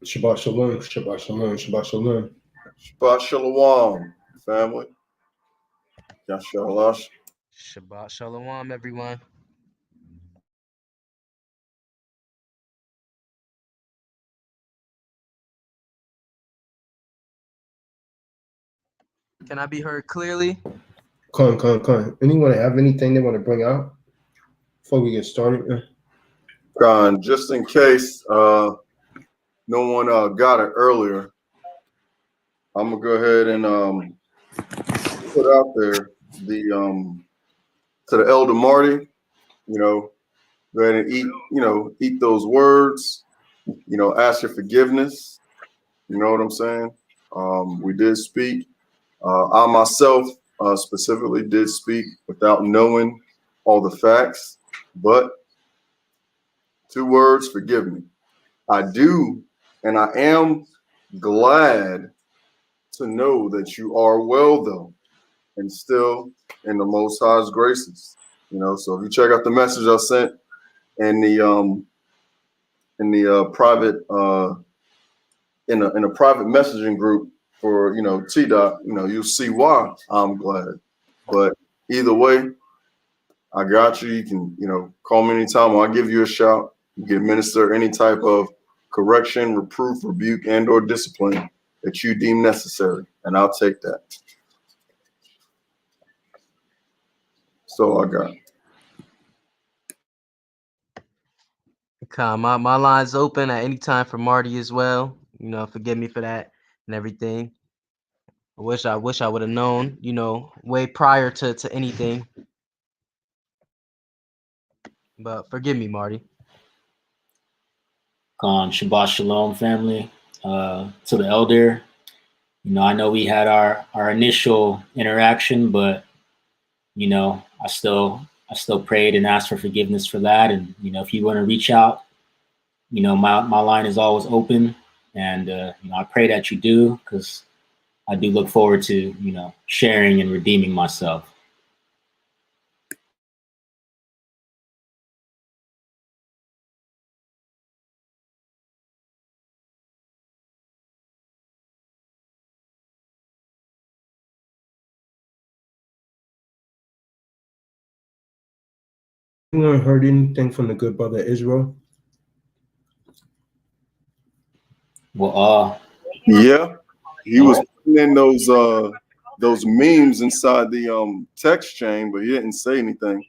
Shabbat shalom, Shabbat shalom, Shabbat shalom. Shabbat shalom, family. Yashalash. Shabbat Shalom, everyone. Can I be heard clearly? Con. Anyone have anything they want to bring out before we get started? Gone. Just in case no one got it earlier, I'm gonna go ahead and put out there the to the Elder Marty. Go ahead and eat those words. Ask your forgiveness. You know what I'm saying? We did speak. I myself specifically did speak without knowing all the facts, but 2 words, forgive me. I do, and I am glad to know that you are well, though, and still in the Most High's graces. So if you check out the message I sent in the private in a private messaging group for T-Dot, you'll see why I'm glad. But either way, I got you. You can call me anytime, or I'll give you a shout. You can administer any type of correction, reproof, rebuke, and/or discipline that you deem necessary, and I'll take that. So I got. My line's open at any time for Marty as well. Forgive me for that and everything. I wish I would have known, way prior to anything. But forgive me, Marty. Shabbat Shalom, family. To the elder, I know we had our initial interaction, but I still prayed and asked for forgiveness for that. And if you want to reach out, my line is always open, and I pray that you do, because I do look forward to sharing and redeeming myself. Anyone heard anything from the good brother Israel? Well, Yeah, he was putting in those memes inside the text chain, but he didn't say anything.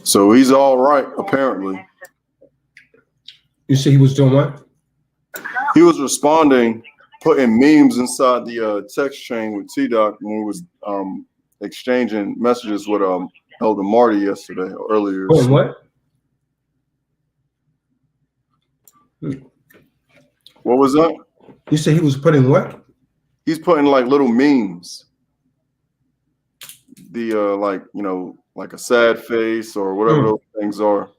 So he's all right, apparently. You say he was doing what? He was responding, putting memes inside the text chain with T-Doc when we was exchanging messages with Elder Marty yesterday or earlier. Doing what? What was that? You say he was putting what? He's putting like little memes. The like a sad face or whatever those things are.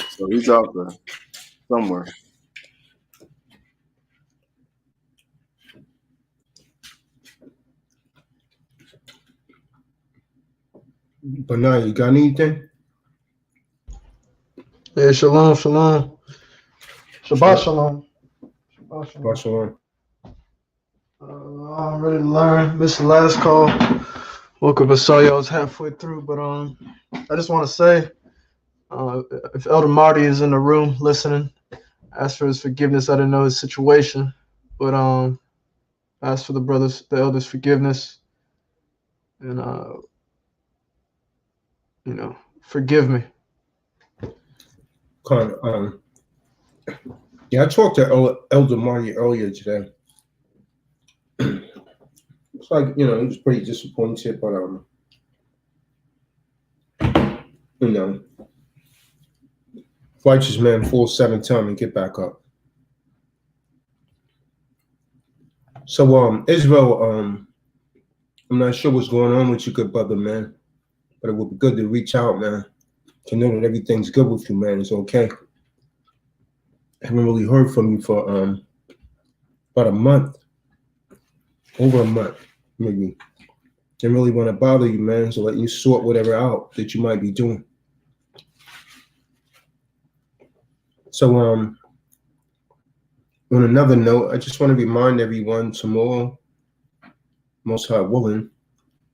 So he's out there somewhere. But now you got anything? Yeah, shalom. Shabbat shalom. Shabbat shalom. I'm ready to learn. Missed the last call. Woke up and saw y'all was halfway through, but I just want to say, if Elder Marty is in the room listening, ask for his forgiveness. I didn't know his situation, but ask for the elders' forgiveness, and forgive me. Yeah, I talked to Elder Marty earlier today. It's like, he was pretty disappointed, but righteous man falls 7 times and get back up. So Israel, I'm not sure what's going on with you, good brother, man, but it would be good to reach out, man, to know that everything's good with you, man. It's okay. I haven't really heard from you for about a month, over a month, maybe. Didn't really want to bother you, man, so let you sort whatever out that you might be doing. So On another note, I just want to remind everyone tomorrow, Most High willing,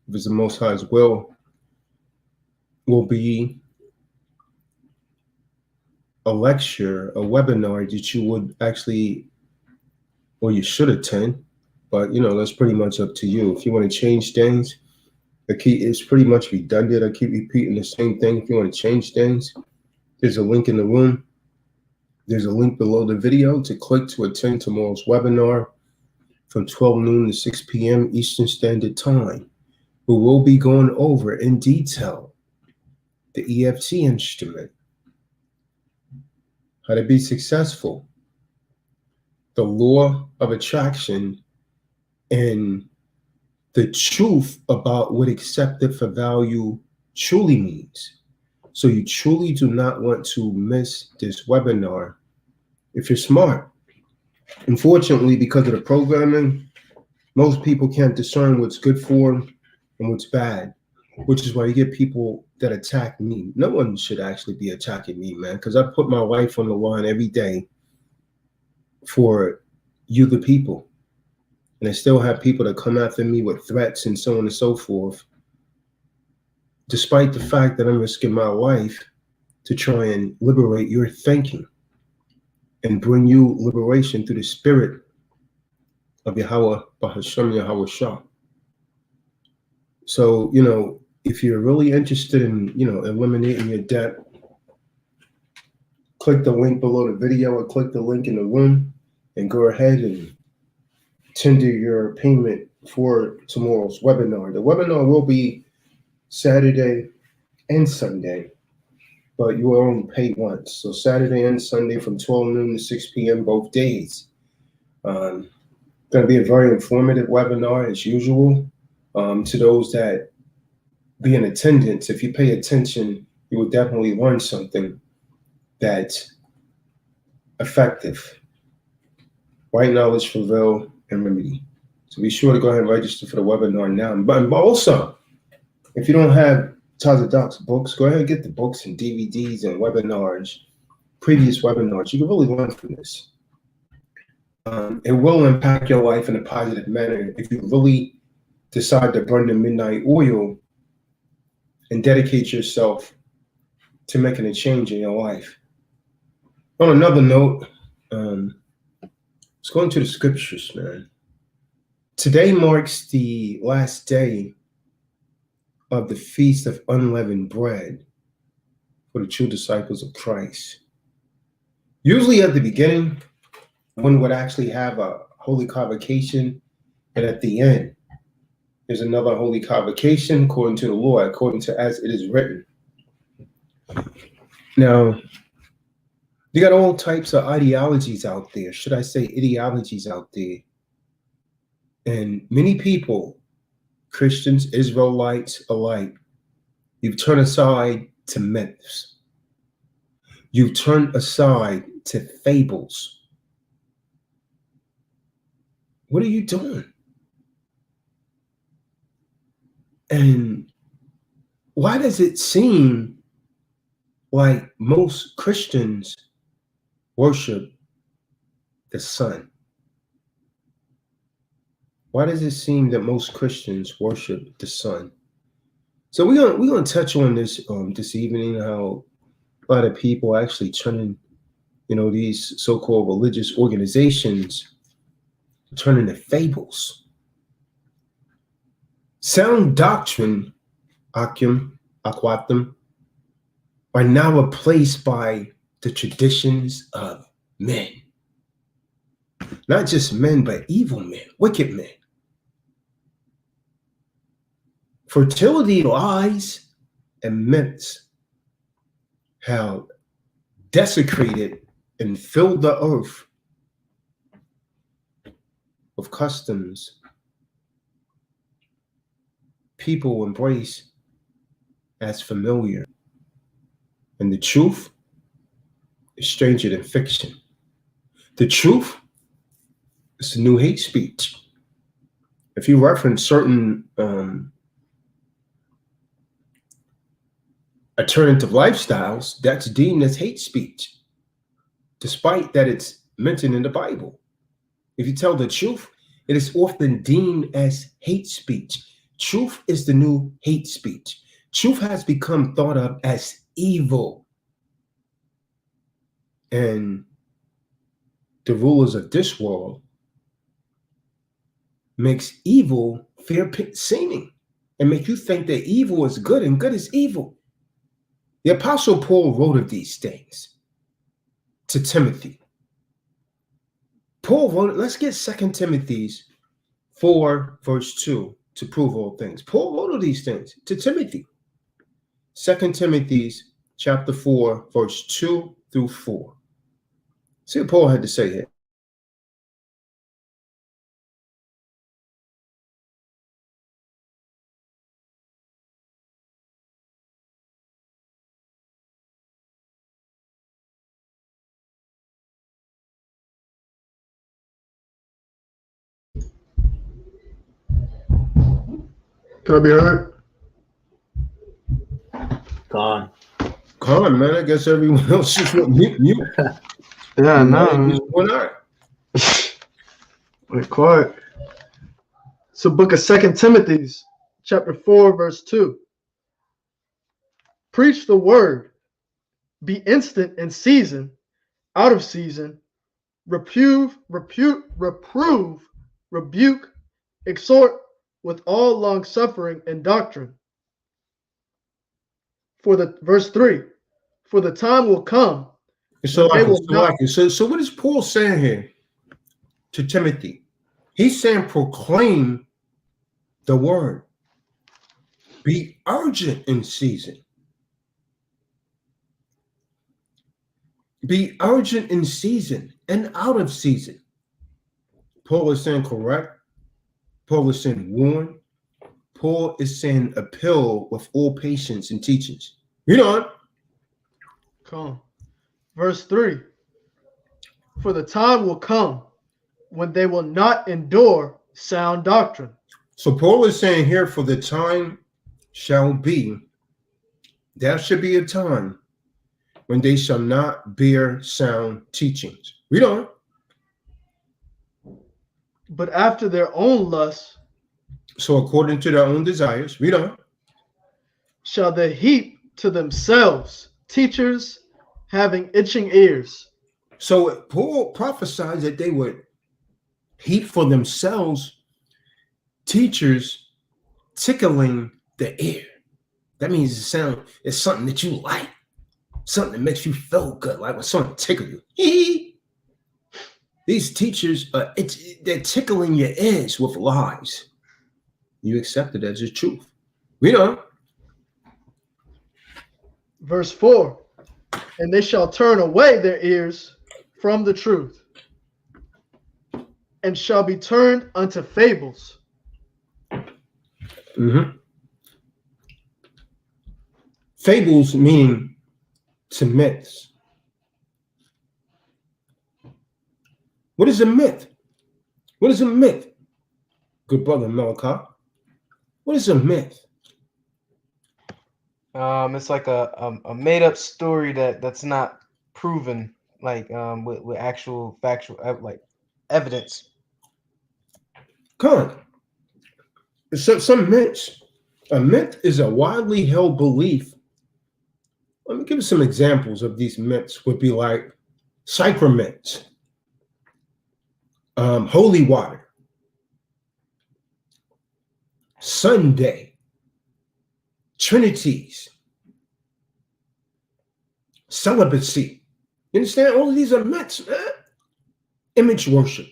if it's the Most High's will be a lecture, a webinar that you would actually, or you should attend. But, that's pretty much up to you. If you want to change things, it's pretty much redundant. I keep repeating the same thing. If you want to change things, there's a link in the room. There's a link below the video to click to attend tomorrow's webinar from 12 noon to 6 p.m. Eastern Standard Time. We will be going over in detail the EFT instrument, how to be successful, the law of attraction, and the truth about what accepted for value truly means. So you truly do not want to miss this webinar if you're smart. Unfortunately, because of the programming, most people can't discern what's good for them and what's bad, which is why you get people that attack me. No one should actually be attacking me, man, because I put my life on the line every day for you, the people. And I still have people that come after me with threats and so on and so forth, despite the fact that I'm risking my life to try and liberate your thinking and bring you liberation through the spirit of Yahweh, Bahashem Yahweh Shah. So, if you're really interested in, eliminating your debt, click the link below the video or click the link in the room and go ahead and tender your payment for tomorrow's webinar. The webinar will be Saturday and Sunday, but you will only pay once. So Saturday and Sunday from 12 noon to 6 p.m. both days. Going to be a very informative webinar as usual. To those that be in attendance, if you pay attention, you will definitely learn something that's effective. Right knowledge for real and remedy. So be sure to go ahead and register for the webinar now. But also, if you don't have Tazadoc's books, go ahead and get the books and DVDs and webinars, previous webinars. You can really learn from this. It will impact your life in a positive manner if you really decide to burn the midnight oil and dedicate yourself to making a change in your life. On another note, let's go into the scriptures, man. Today marks the last day of the Feast of Unleavened Bread for the true disciples of Christ. Usually at the beginning, one would actually have a holy convocation, and at the end, there's another holy convocation according to the law, according to as it is written. Now, you got all types of ideologies out there, should I say ideologies out there. And many people, Christians, Israelites alike, you've turned aside to myths. You've turned aside to fables. What are you doing? And why does it seem like most Christians worship the sun? Why does it seem that most Christians worship the sun? So we're gonna touch on this this evening, how a lot of people actually turning, these so-called religious organizations turn into fables. Sound doctrine, Akim, Akwatim, are now replaced by the traditions of men. Not just men, but evil men, wicked men. Fertility lies and myths have desecrated and filled the earth with customs people embrace as familiar. And the truth is stranger than fiction. The truth is the new hate speech. If you reference certain alternative lifestyles, that's deemed as hate speech, despite that it's mentioned in the Bible. If you tell the truth, it is often deemed as hate speech. Truth is the new hate speech. Truth has become thought of as evil. And the rulers of this world makes evil fair seeming and make you think that evil is good and good is evil. The Apostle Paul wrote of these things to Timothy. Paul wrote, let's get 2 Timothy 4, verse 2 to prove all things. Paul wrote of these things to Timothy. 2 Timothy chapter 4, verse 2 through 4. See what Paul had to say here. Can I be heard? Gone. Come on, man. I guess everyone else just went mute. Yeah, no. Went out. Wait, quiet. So, book of 2 Timothy, chapter 4, verse 2. Preach the word, be instant in season, out of season, reprove, rebuke, exhort with all long suffering and doctrine. Verse 3, for the time will come. So what is Paul saying here to Timothy? He's saying proclaim the word. Be urgent in season. Be urgent in season and out of season. Paul is saying correct. Paul is saying warn. Paul is saying appeal with all patience and teachings. You know. Come. Verse 3. For the time will come when they will not endure sound doctrine. So Paul is saying here, for the time shall be, there should be a time when they shall not bear sound teachings. Read on. But after their own lusts, so according to their own desires, read on, shall they heap to themselves teachers having itching ears. So Paul prophesied that they would heap for themselves teachers tickling the ear. That means it's something that you like, something that makes you feel good, like when someone tickles you. These teachers, they're tickling your ears with lies. You accept it as the truth. Read on. Verse 4, and they shall turn away their ears from the truth, and shall be turned unto fables. Mm-hmm. Fables mean to myths. What is a myth? What is a myth? Good brother Malachi. What is a myth? It's like a made up story that's not proven, like with actual factual like evidence. Come on. So some myths. A myth is a widely held belief. Let me give you some examples of these myths. Would be like sacraments, holy water, Sunday, Trinities, celibacy. You understand? All of these are myths, man. Image worship,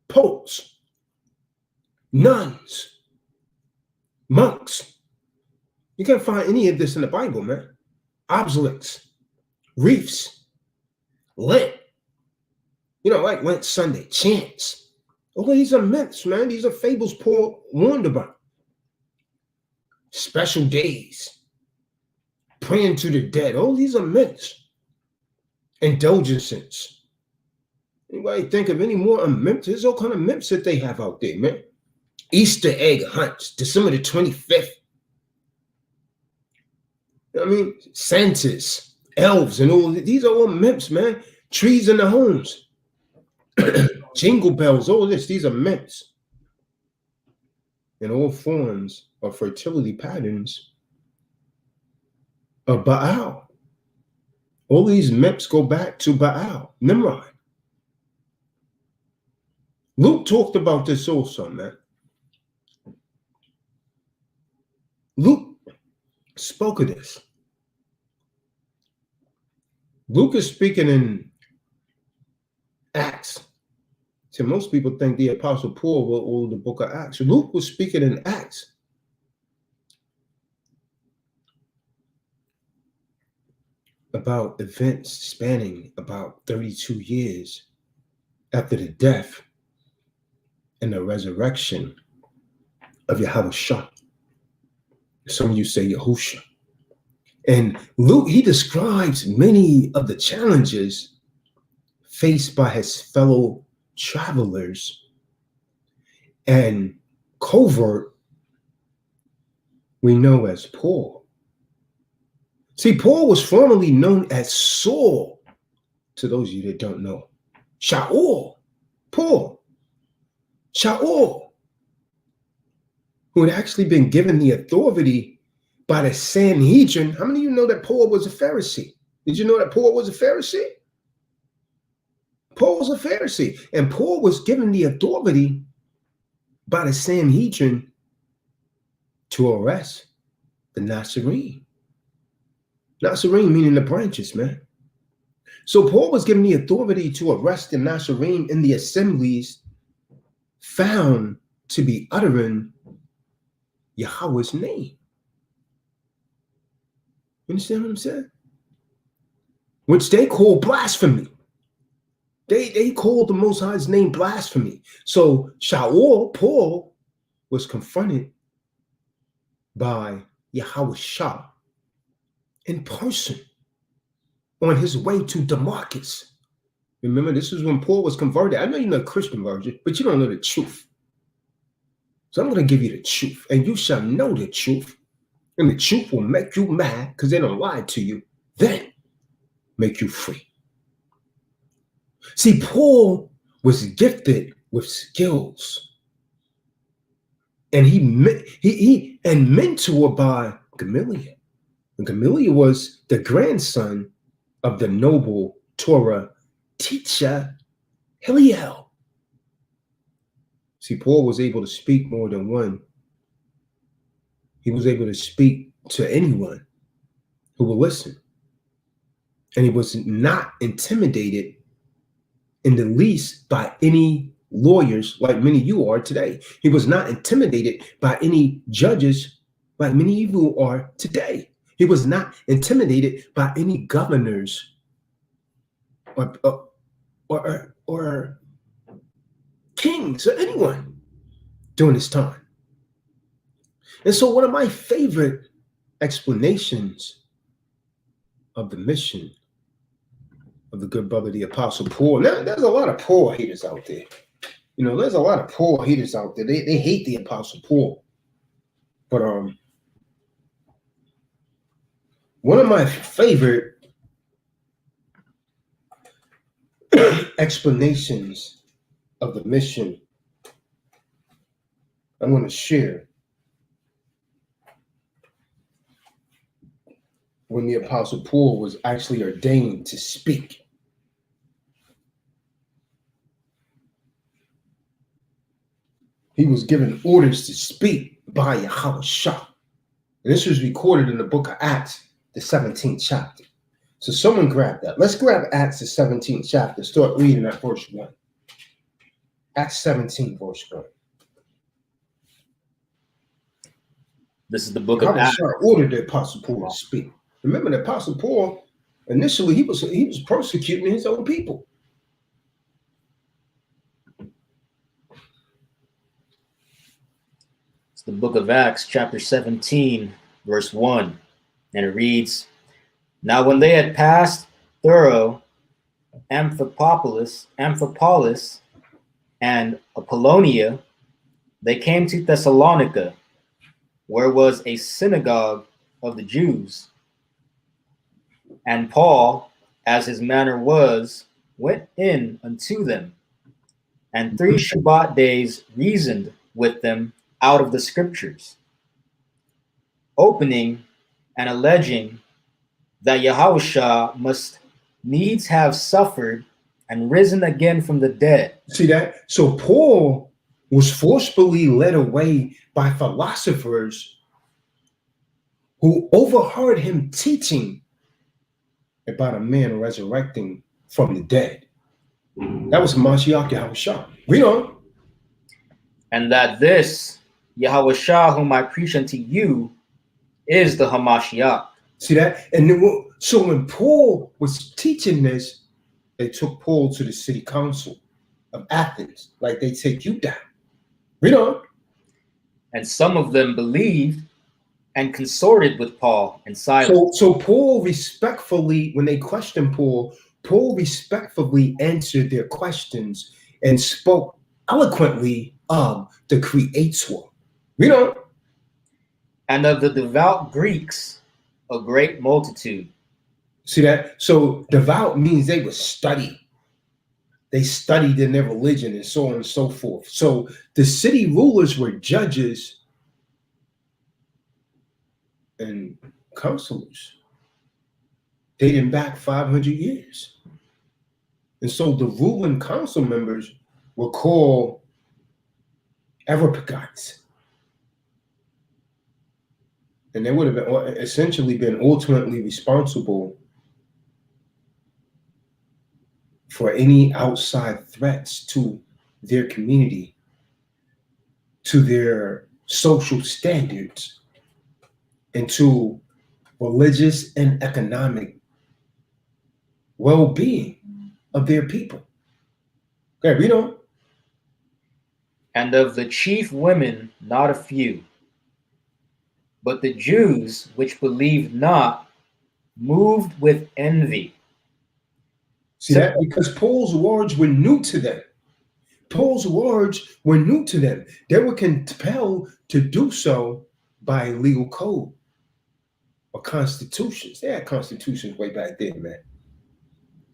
popes, nuns, monks. You can't find any of this in the Bible, man. Obelisks, reefs, Lent. You know, like Lent Sunday, chants. All of these are myths, man. These are fables Paul warned about. Special days, praying to the dead. All these are myths. Indulgences. Anybody think of any more myths? There's all kind of myths that they have out there, man. Easter egg hunts, December the 25th. I mean, Santas, elves, and all these are all myths, man. Trees in the homes. jingle bells, all this. These are myths. And all forms of fertility patterns of Baal. All these myths go back to Baal, Nimrod. Luke talked about this also, man. Luke spoke of this. Luke is speaking in Acts. So most people think the Apostle Paul wrote the book of Acts. Luke was speaking in Acts. About events spanning about 32 years after the death and the resurrection of Yahushua. Some of you say Yahusha. And Luke, he describes many of the challenges faced by his fellow travelers and covert we know as Paul. See, Paul was formerly known as Saul, to those of you that don't know. Shaul, Paul, Shaul, who had actually been given the authority by the Sanhedrin. How many of you know that Paul was a Pharisee? Did you know that Paul was a Pharisee? Paul was a Pharisee, and Paul was given the authority by the Sanhedrin to arrest the Nazarene. Nazarene meaning the branches, man. So Paul was given the authority to arrest the Nazarene in the assemblies found to be uttering Yahweh's name. You understand what I'm saying? Which they call blasphemy. They called the Most High's name blasphemy. So Shaul, Paul, was confronted by Yahushua in person on his way to Damascus. Remember, this is when Paul was converted. I know you know the Christian version, but you don't know the truth. So I'm going to give you the truth, and you shall know the truth, and the truth will make you mad because they don't lie to you, then make you free. See, Paul was gifted with skills, and he mentored by Gamaliel. And Gamaliel was the grandson of the noble Torah teacher Hillel. See, Paul was able to speak more than one. He was able to speak to anyone who would listen. And he was not intimidated in the least by any lawyers like many of you are today. He was not intimidated by any judges like many of you are today. He was not intimidated by any governors or kings or anyone during this time. And so one of my favorite explanations of the mission of the good brother, the Apostle Paul. Now, there's a lot of Paul haters out there. You know, there's a lot of Paul haters out there. They hate the Apostle Paul. But one of my favorite explanations of the mission I'm going to share when the Apostle Paul was actually ordained to speak. He was given orders to speak by Yahushua. And this was recorded in the book of Acts, the 17th chapter. So someone grab that. Let's grab Acts, the 17th chapter. Start reading at verse 1. Acts 17, verse 1. This is the book of Acts. Ordered the Apostle Paul to speak. Remember, the Apostle Paul, initially, he was persecuting his own people. It's the book of Acts, chapter 17, verse 1. And it reads, "Now when they had passed through Amphipolis and Apollonia, they came to Thessalonica, where was a synagogue of the Jews. And Paul, as his manner was, went in unto them, and 3 Shabbat days reasoned with them out of the scriptures, opening and alleging that Yahushua must needs have suffered and risen again from the dead. See that? So Paul was forcefully led away by philosophers who overheard him teaching about a man resurrecting from the dead. That was Mashiach Yahushua. Read on. And that this Yahushua whom I preach unto you is the Hamashiach. See that? And then, so when Paul was teaching this, they took Paul to the city council of Athens, like they take you down. Read on. And some of them believed and consorted with Paul and Silas. So Paul respectfully, when they questioned Paul respectfully answered their questions and spoke eloquently of the Creator. Read on. And of the devout Greeks, a great multitude. See that? So devout means they would study. They studied in their religion and so on and so forth. So the city rulers were judges and counselors dating back 500 years. And so the ruling council members were called Areopagites. And they would have been essentially been ultimately responsible for any outside threats to their community, to their social standards, and to religious and economic well-being of their people. Okay, read on. And of the chief women, not a few. But the Jews which believed not, moved with envy. See that? Because Paul's words were new to them. Paul's words were new to them. They were compelled to do so by legal code or constitutions. They had constitutions way back then, man.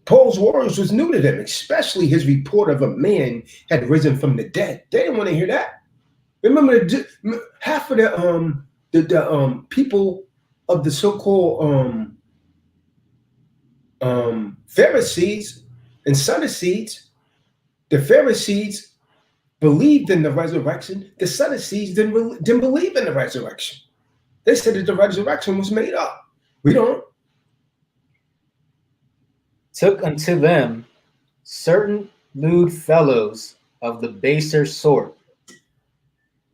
Paul's words was new to them, especially his report of a man had risen from the dead. They didn't want to hear that. Remember, half of the people of the so-called Pharisees and Sadducees, the Pharisees believed in the resurrection. The Sadducees didn't believe in the resurrection. They said that the resurrection was made up. We don't. Took unto them certain lewd fellows of the baser sort,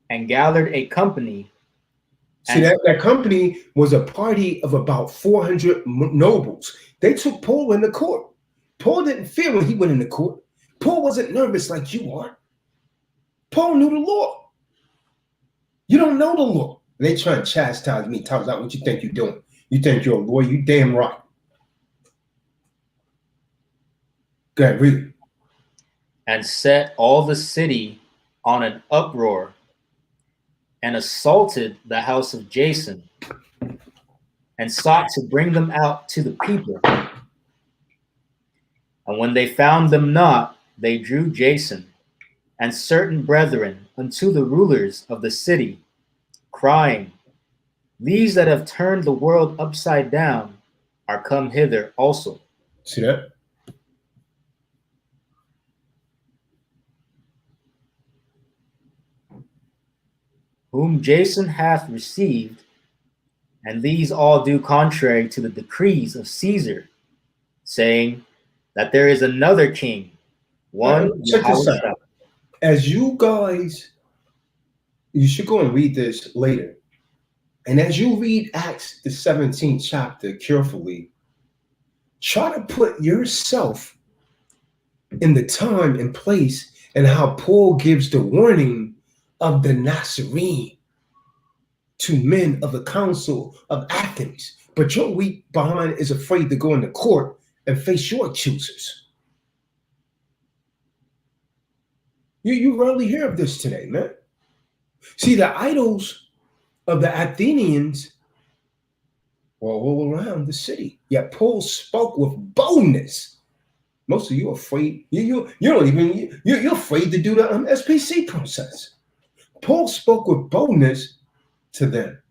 and gathered a company. See, that company was a party of about 400 nobles. They took Paul into court. Paul didn't fear when he went into court. Paul wasn't nervous like you are. Paul knew the law. You don't know the law. And they try and chastise me. Talks out what you think you're doing. You think you're a lawyer. You damn right. Go ahead, read it. And set all the city on an uproar, and assaulted the house of Jason, and sought to bring them out to the people. And when they found them not, they drew Jason and certain brethren unto the rulers of the city, crying, These that have turned the world upside down are come hither also. See that? Whom Jason hath received, and these all do contrary to the decrees of Caesar, saying that there is another king, one. Check this out. As you guys, you should go and read this later. And as you read Acts, the 17th chapter carefully, try to put yourself in the time and place and how Paul gives the warning of the Nazarene to men of the council of Athens. But your weak behind is afraid to go into court and face your accusers. You rarely hear of this today, man. See, the idols of the Athenians were all around the city. Yet Paul spoke with boldness Most of you are afraid. You don't even, you're afraid to do the SPC process. Paul spoke with boldness to them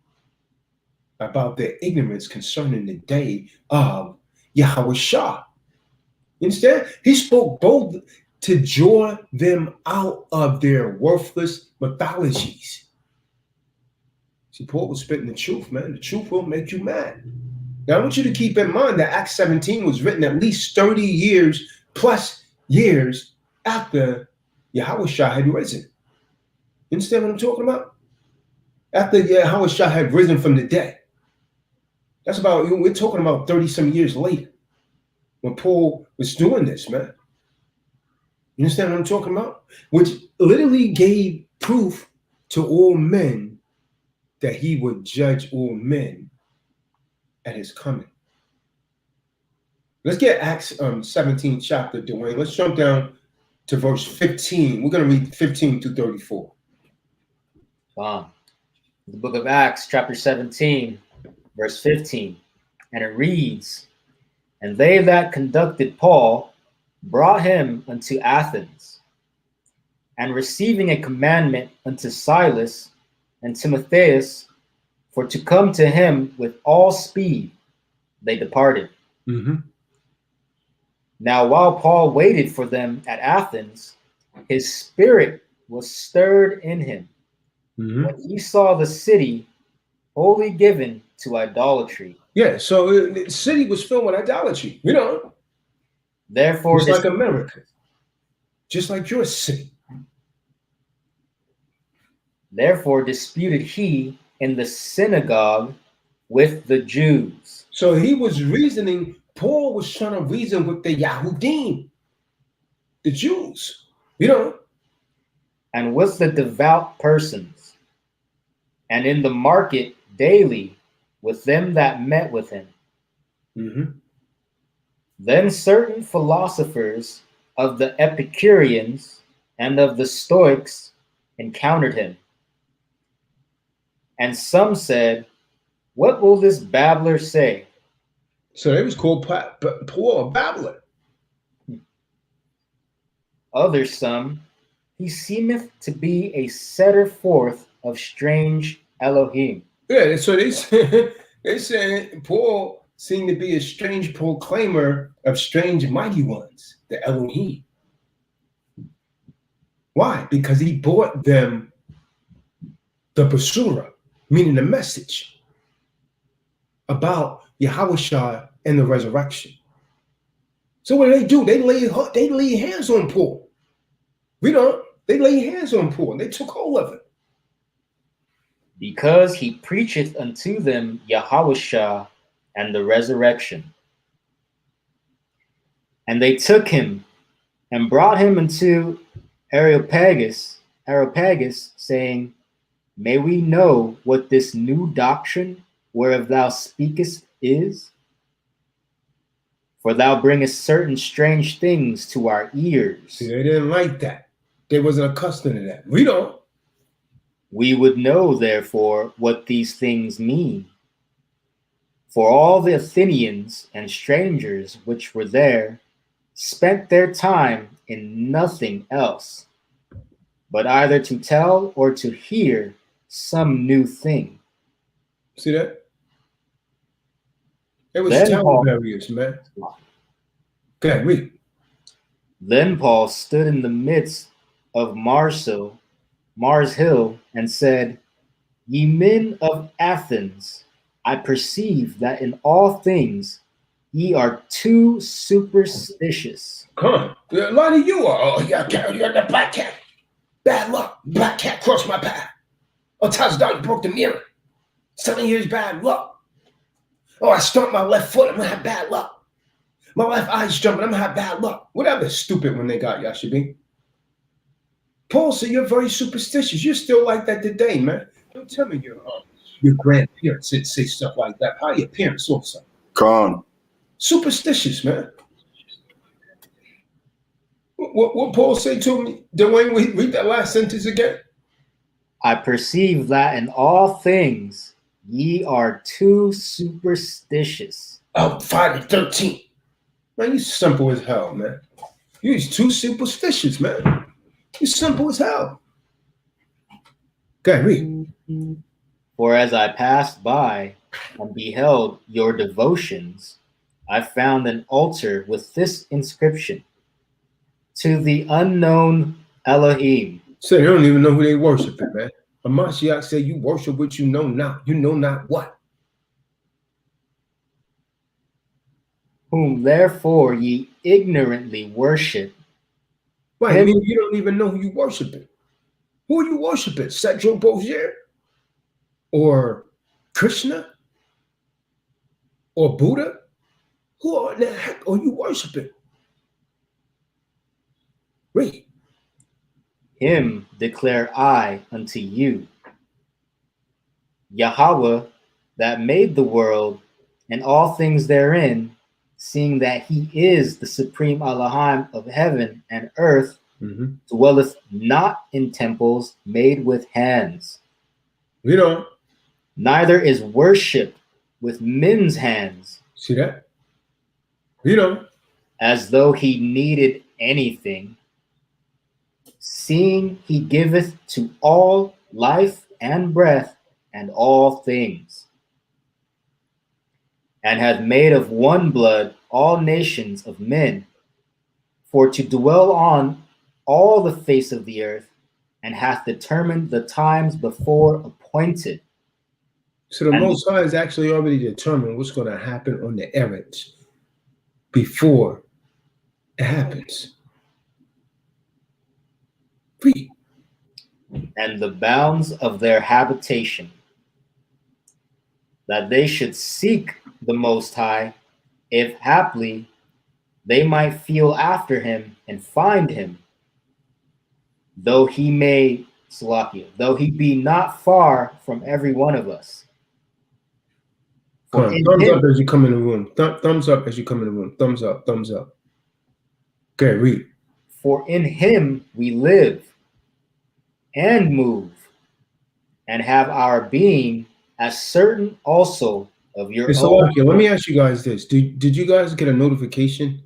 about their ignorance concerning the day of Yahweh Shah. You understand? He spoke bold to draw them out of their worthless mythologies. See, Paul was spitting the truth, man. The truth will make you mad. Now, I want you to keep in mind that Acts 17 was written at least 30 years plus years after Yahweh Shah had risen. You understand what I'm talking about? After Yahweh Shah had risen from the dead. That's about, we're talking about 30-some years later when Paul was doing this, man. You understand what I'm talking about? Which literally gave proof to all men that he would judge all men at his coming. Let's get Acts 17 chapter, Dwayne. Let's jump down to verse 15. We're going to read 15 to 34. The book of Acts, chapter 17, verse 15. And it reads, "And they that conducted Paul brought him unto Athens, and receiving a commandment unto Silas and Timotheus for to come to him with all speed, they departed. Mm-hmm. Now while Paul waited for them at Athens, his spirit was stirred in him when he saw the city wholly given to idolatry." Yeah, so the city was filled with idolatry, you know. Therefore, just like America, just like your city. Therefore disputed he in the synagogue with the Jews. So he was reasoning, Paul was trying to reason with the Yahudim, the Jews, you know. And with the devout persons, and in the market daily with them that met with him. Mm-hmm. Then certain philosophers of the Epicureans and of the Stoics encountered him. And some said, "What will this babbler say?" So they was called Paul a babbler. Others some, "He seemeth to be a setter forth of strange Elohim." Yeah, so they said Paul seemed to be a strange proclaimer of strange mighty ones, the Elohim. Why? Because he brought them the basura, meaning the message about Yahushua and the resurrection. So what do? They lay hands on Paul. They lay hands on Paul and they took hold of it. Because he preacheth unto them Yahushua and the resurrection. And they took him and brought him unto Areopagus, saying, "May we know what this new doctrine whereof thou speakest is? For thou bringest certain strange things to our ears." See, they didn't like that. They wasn't accustomed to that. "We would know, therefore, what these things mean. For all the Athenians and strangers which were there spent their time in nothing else, but either to tell or to hear some new thing." See that? It was town barriers, man. Okay, read. Then Paul stood in the midst of Mars Hill, and said, "Ye men of Athens, I perceive that in all things ye are too superstitious." Come on. A lot of you are. Oh, yeah, you're the black cat. Bad luck. Black cat crossed my path. Oh, touchdown, broke the mirror. 7 years bad luck. Oh, I stomped my left foot. I'm going to have bad luck. My left eye's jumping. I'm going to have bad luck. Whatever stupid when they got Yashabin. Paul said, you're very superstitious. You're still like that today, man. Don't tell me your grandparents say stuff like that. How your parents also? Con. Superstitious, man. What Paul say to me? Dwayne, read that last sentence again. "I perceive that in all things ye are too superstitious." Oh, 5 and 13. Man, you simple as hell, man. You're too superstitious, man. You're simple as hell. Okay, read. For as I passed by and beheld your devotions, I found an altar with this inscription: to the unknown Elohim. So they don't even know who they worshiping, man. Hamashiach said, you worship what you know not. You know not what. Whom therefore ye ignorantly worship. Right, Him- mean you don't even know who you worshiping. Who are you worshiping? Sexual Bozier? Or Krishna? Or Buddha? Who the heck are you worshiping? Read. Him declare I unto you, Yahweh, that made the world and all things therein, seeing that he is the supreme Elohim of heaven and earth, dwelleth not in temples made with hands. You know. Neither is worship with men's hands. See that? You know. As though he needed anything, seeing he giveth to all life and breath and all things, and hath made of one blood all nations of men, for to dwell on all the face of the earth, and hath determined the times before appointed. So the Most High is actually already determined what's going to happen on the errands before it happens. Read. And the bounds of their habitation, that they should seek the Most High, if haply they might feel after him and find him, though he may, Salakia, though he be not far from every one of us. Thumbs up as you come in the room. Thumbs up as you come in the room. Thumbs up. Thumbs up. Okay, read. For in him we live and move and have our being, as certain also of your own. Let me ask you guys this. Did you guys get a notification?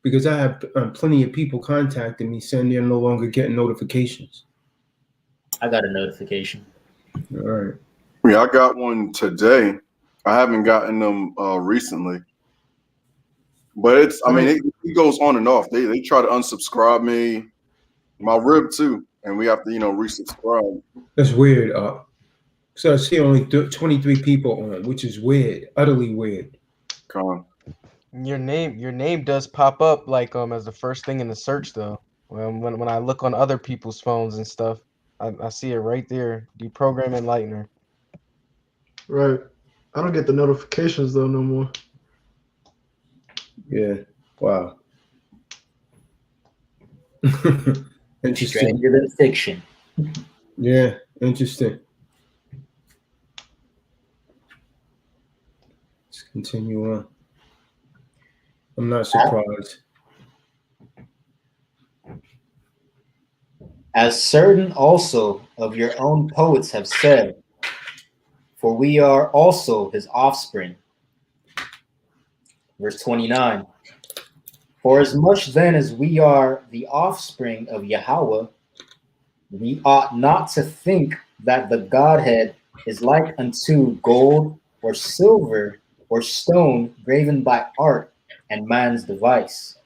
Because I have plenty of people contacting me saying they're no longer getting notifications. I got a notification. All right. Yeah, I got one today. I haven't gotten them recently. But it's, I mean, it goes on and off. They try to unsubscribe me, my rib too, and we have to, resubscribe. That's weird. So I see only 23 people on, which is weird, utterly weird. Con. Your name does pop up like as the first thing in the search though. When I look on other people's phones and stuff, I see it right there. Deprogram Enlightener. Right. I don't get the notifications though no more. Yeah. Wow. Interesting. Stranger than fiction. Yeah, interesting. Let's continue on. I'm not surprised. As certain also of your own poets have said, for we are also his offspring. Verse 29. For as much then as we are the offspring of Yahweh, we ought not to think that the Godhead is like unto gold or silver or stone graven by art and man's device.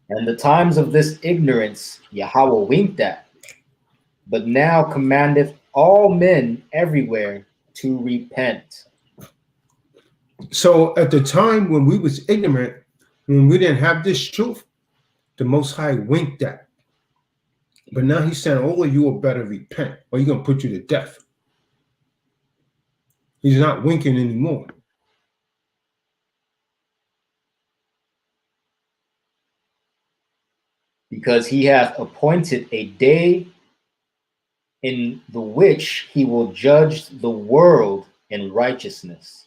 And the times of this ignorance Yahweh winked at, but now commandeth all men everywhere to repent. So at the time when we was ignorant, when we didn't have this truth, the Most High winked at. But now he's saying, all of you will better repent, or he's going to put you to death. He's not winking anymore. Because he hath appointed a day in the which he will judge the world in righteousness.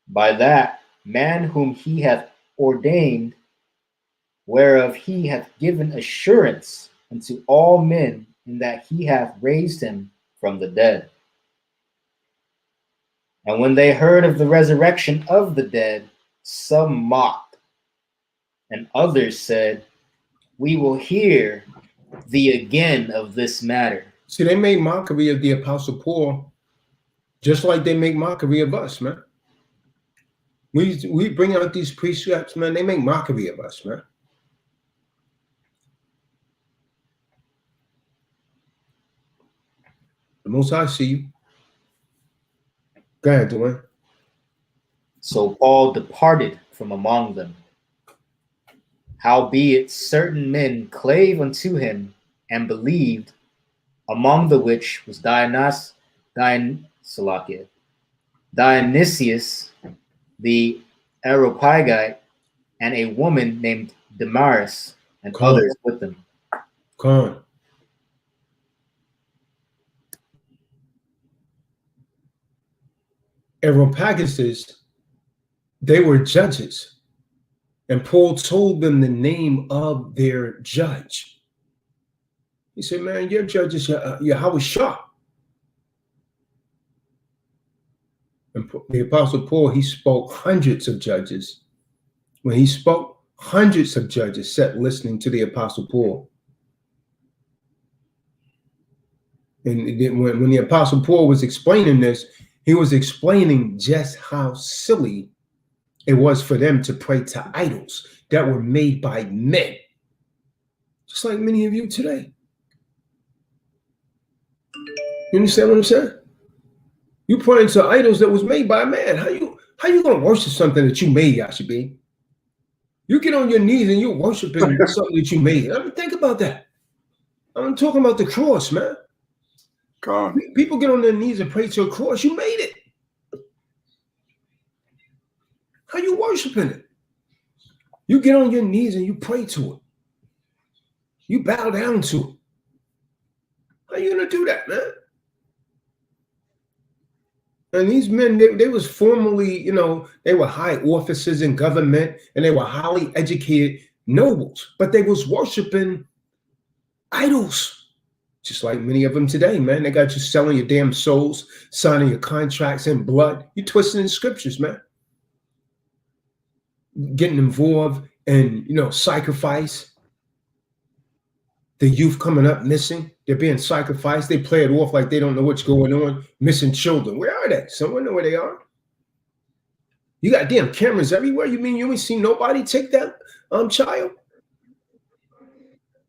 By that man whom he hath ordained, whereof he hath given assurance unto all men, in that he hath raised him from the dead. And when they heard of the resurrection of the dead, some mocked, And others said, "We will hear thee again of this matter." See, they made mockery of the Apostle Paul, just like they make mockery of us, man. We bring out these precepts, man. They make mockery of us, man. The Most High see you. Go ahead, Dwayne. So Paul departed from among them. Howbeit certain men clave unto him and believed, among the which was Dionysius the Areopagite, and a woman named Damaris, and others with them. Come on. Areopagus, they were judges. And Paul told them the name of their judge. He said, man, your judge is Yahweh Shah. And the Apostle Paul, he spoke hundreds of judges. When he spoke, hundreds of judges sat listening to the Apostle Paul. And when the Apostle Paul was explaining this, he was explaining just how silly it was for them to pray to idols that were made by men, just like many of you today. You understand what I'm saying? You praying to idols that was made by man. How you gonna worship something that you made, Yashabi? You get on your knees and you're worshiping something that you made. I mean, think about that. I'm talking about the cross, man. God. People get on their knees and pray to a cross. You made it. How you worshiping it? You get on your knees and you pray to it. You bow down to it. How you gonna do that, man? And these men, they was formerly, they were high officers in government and they were highly educated nobles, but they was worshiping idols, just like many of them today, man. They got you selling your damn souls, signing your contracts in blood. You twisting the scriptures, man. Getting involved in, sacrifice. The youth coming up missing, they're being sacrificed. They play it off like they don't know what's going on. Missing children. Where are they? Someone know where they are? You got damn cameras everywhere. You mean you ain't seen nobody take that child?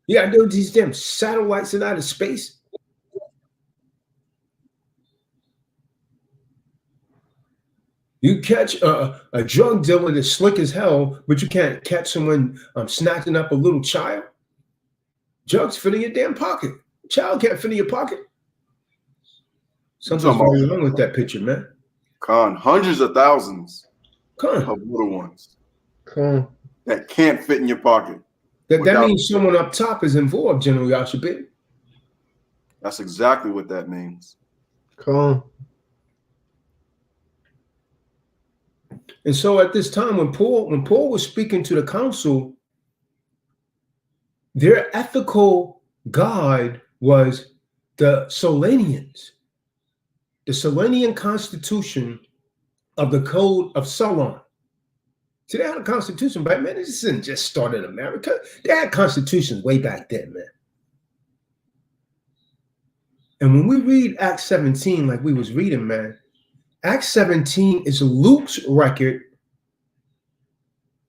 You got these damn satellites in outer space. You catch a drug dealer that's slick as hell, but you can't catch someone snatching up a little child. Drugs fit in your damn pocket. Child can't fit in your pocket. Something's very wrong with that picture, man. Con, hundreds of thousands Con. of little ones Con. that can't fit in your pocket. That means someone up top is involved, General Yashabi. That's exactly what that means. Con. And so at this time, when Paul was speaking to the council, their ethical guide was the Solonians, the Solonian constitution of the Code of Solon. See, they had a constitution, but man, this didn't just start in America. They had constitutions way back then, man. And when we read Acts 17, like we was reading, man, Acts 17 is Luke's record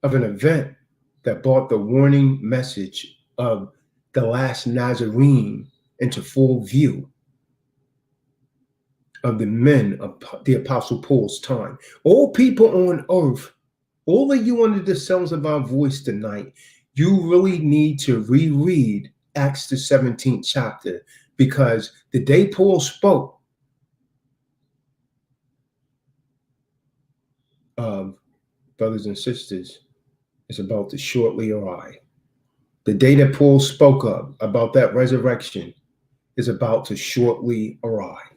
of an event that brought the warning message of the last Nazarene into full view of the men of the Apostle Paul's time. All people on earth, all of you under the sounds of our voice tonight, you really need to reread Acts the 17th chapter, because the day Paul spoke of brothers and sisters is about to shortly arrive. The day that Paul spoke of about that resurrection is about to shortly arrive.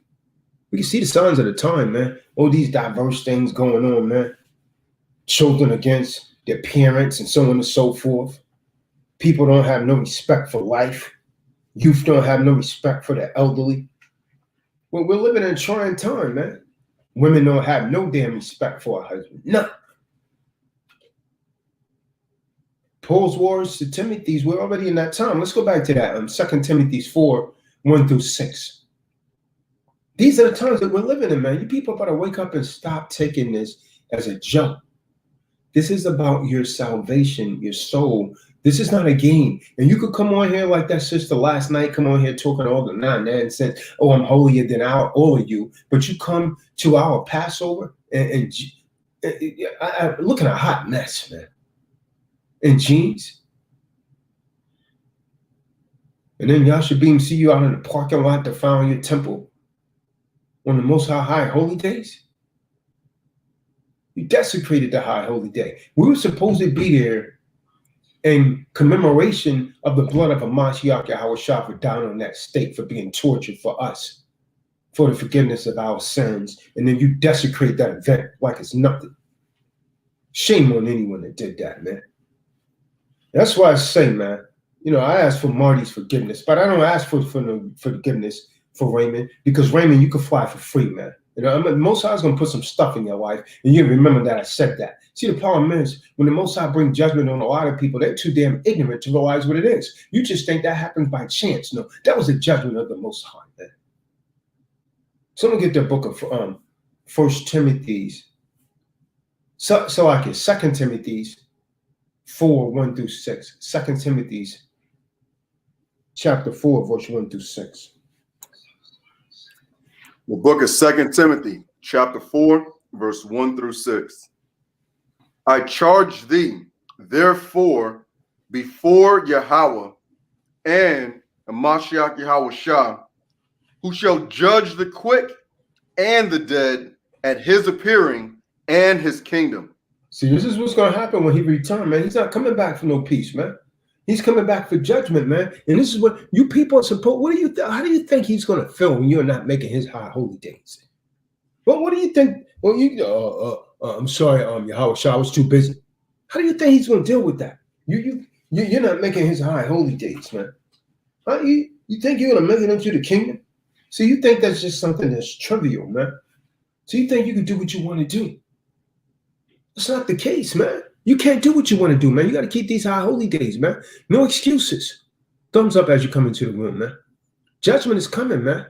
We can see the signs of the time, man. All these diverse things going on, man. Children against their parents and so on and so forth. People don't have no respect for life. Youth don't have no respect for the elderly. Well, we're living in a trying time, man. Women don't have no damn respect for a husband. None. Paul's words to Timothy, we're already in that time. Let's go back to that. 2 Timothy 4, 1 through 6. These are the times that we're living in, man. You people better wake up and stop taking this as a joke. This is about your salvation, your soul. This is not a game. And you could come on here like that sister last night, come on here talking all the nonsense. Oh, I'm holier than all of you. But you come to our Passover and looking a hot mess, man. In jeans. And then Yashabim see you out in the parking lot defiling your temple on the most high holy days. You desecrated the high holy day. We were supposed to be there in commemoration of the blood of Hamashiach Yahushua for dying on that stake, for being tortured for us, for the forgiveness of our sins. And then you desecrate that event like it's nothing. Shame on anyone that did that, man. That's why I say, man, you know, I ask for Marty's forgiveness, but I don't ask for forgiveness for Raymond, because Raymond, you can fly for free, man. You know, Most High is going to put some stuff in your life, and you remember that I said that. See, the problem is, when the Most High brings judgment on a lot of people, they're too damn ignorant to realize what it is. You just think that happens by chance. No, that was a judgment of the Most High, man. Someone get their book of 1 Timothy's. So like it, 2 Timothy's 4, 1 through 6. 2 Timothy's chapter 4, verse 1 through 6. The book of 2 Timothy, chapter 4, verse 1 through 6. I charge thee, therefore, before Yahweh and Hamashiach Yahushua, who shall judge the quick and the dead at his appearing and his kingdom. See, this is what's going to happen when he returns, man. He's not coming back for no peace, man. He's coming back for judgment, man. And this is what you people are supposed. What do you? How do you think he's going to feel when you're not making his high holy days? Well, what do you think? Well, I'm sorry, Yahushua, I was too busy. How do you think he's going to deal with that? You're not making his high holy days, man. How you think you're going to make it into the kingdom? So you think that's just something that's trivial, man. So you think you can do what you want to do? That's not the case, man. You can't do what you want to do, man. You got to keep these high holy days, man. No excuses. Thumbs up as you come into the room, man. Judgment is coming, man.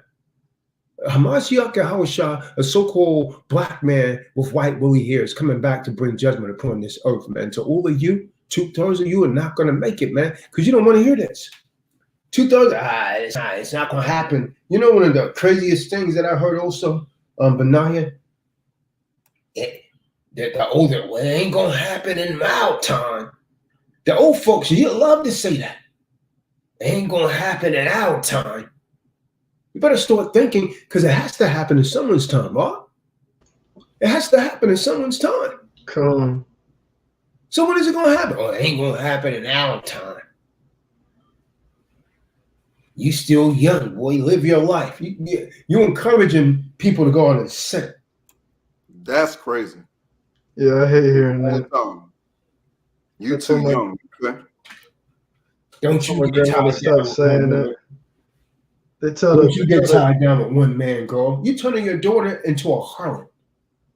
Hamashiach Yahushua, a so-called black man with white woolly hair, is coming back to bring judgment upon this earth, man. To all of you, 2/3 of you are not going to make it, man, because you don't want to hear this. 2/3, it's not going to happen. You know, one of the craziest things that I heard also, Benaiah, the older, well, it ain't gonna happen in our time. The old folks, you love to say that. It ain't gonna happen in our time. You better start thinking, because it has to happen in someone's time, huh? It has to happen in someone's time. Come. So when is it gonna happen? Oh, it ain't gonna happen in our time. You still young, boy. Live your life. You're encouraging people to go on and sin. That's crazy. Yeah, I hate hearing that. You too young. Okay? Don't you My get grandmother tied down stopped saying with that. They tell Don't her, you get tied down with one man, girl. You turning your daughter into a harlot.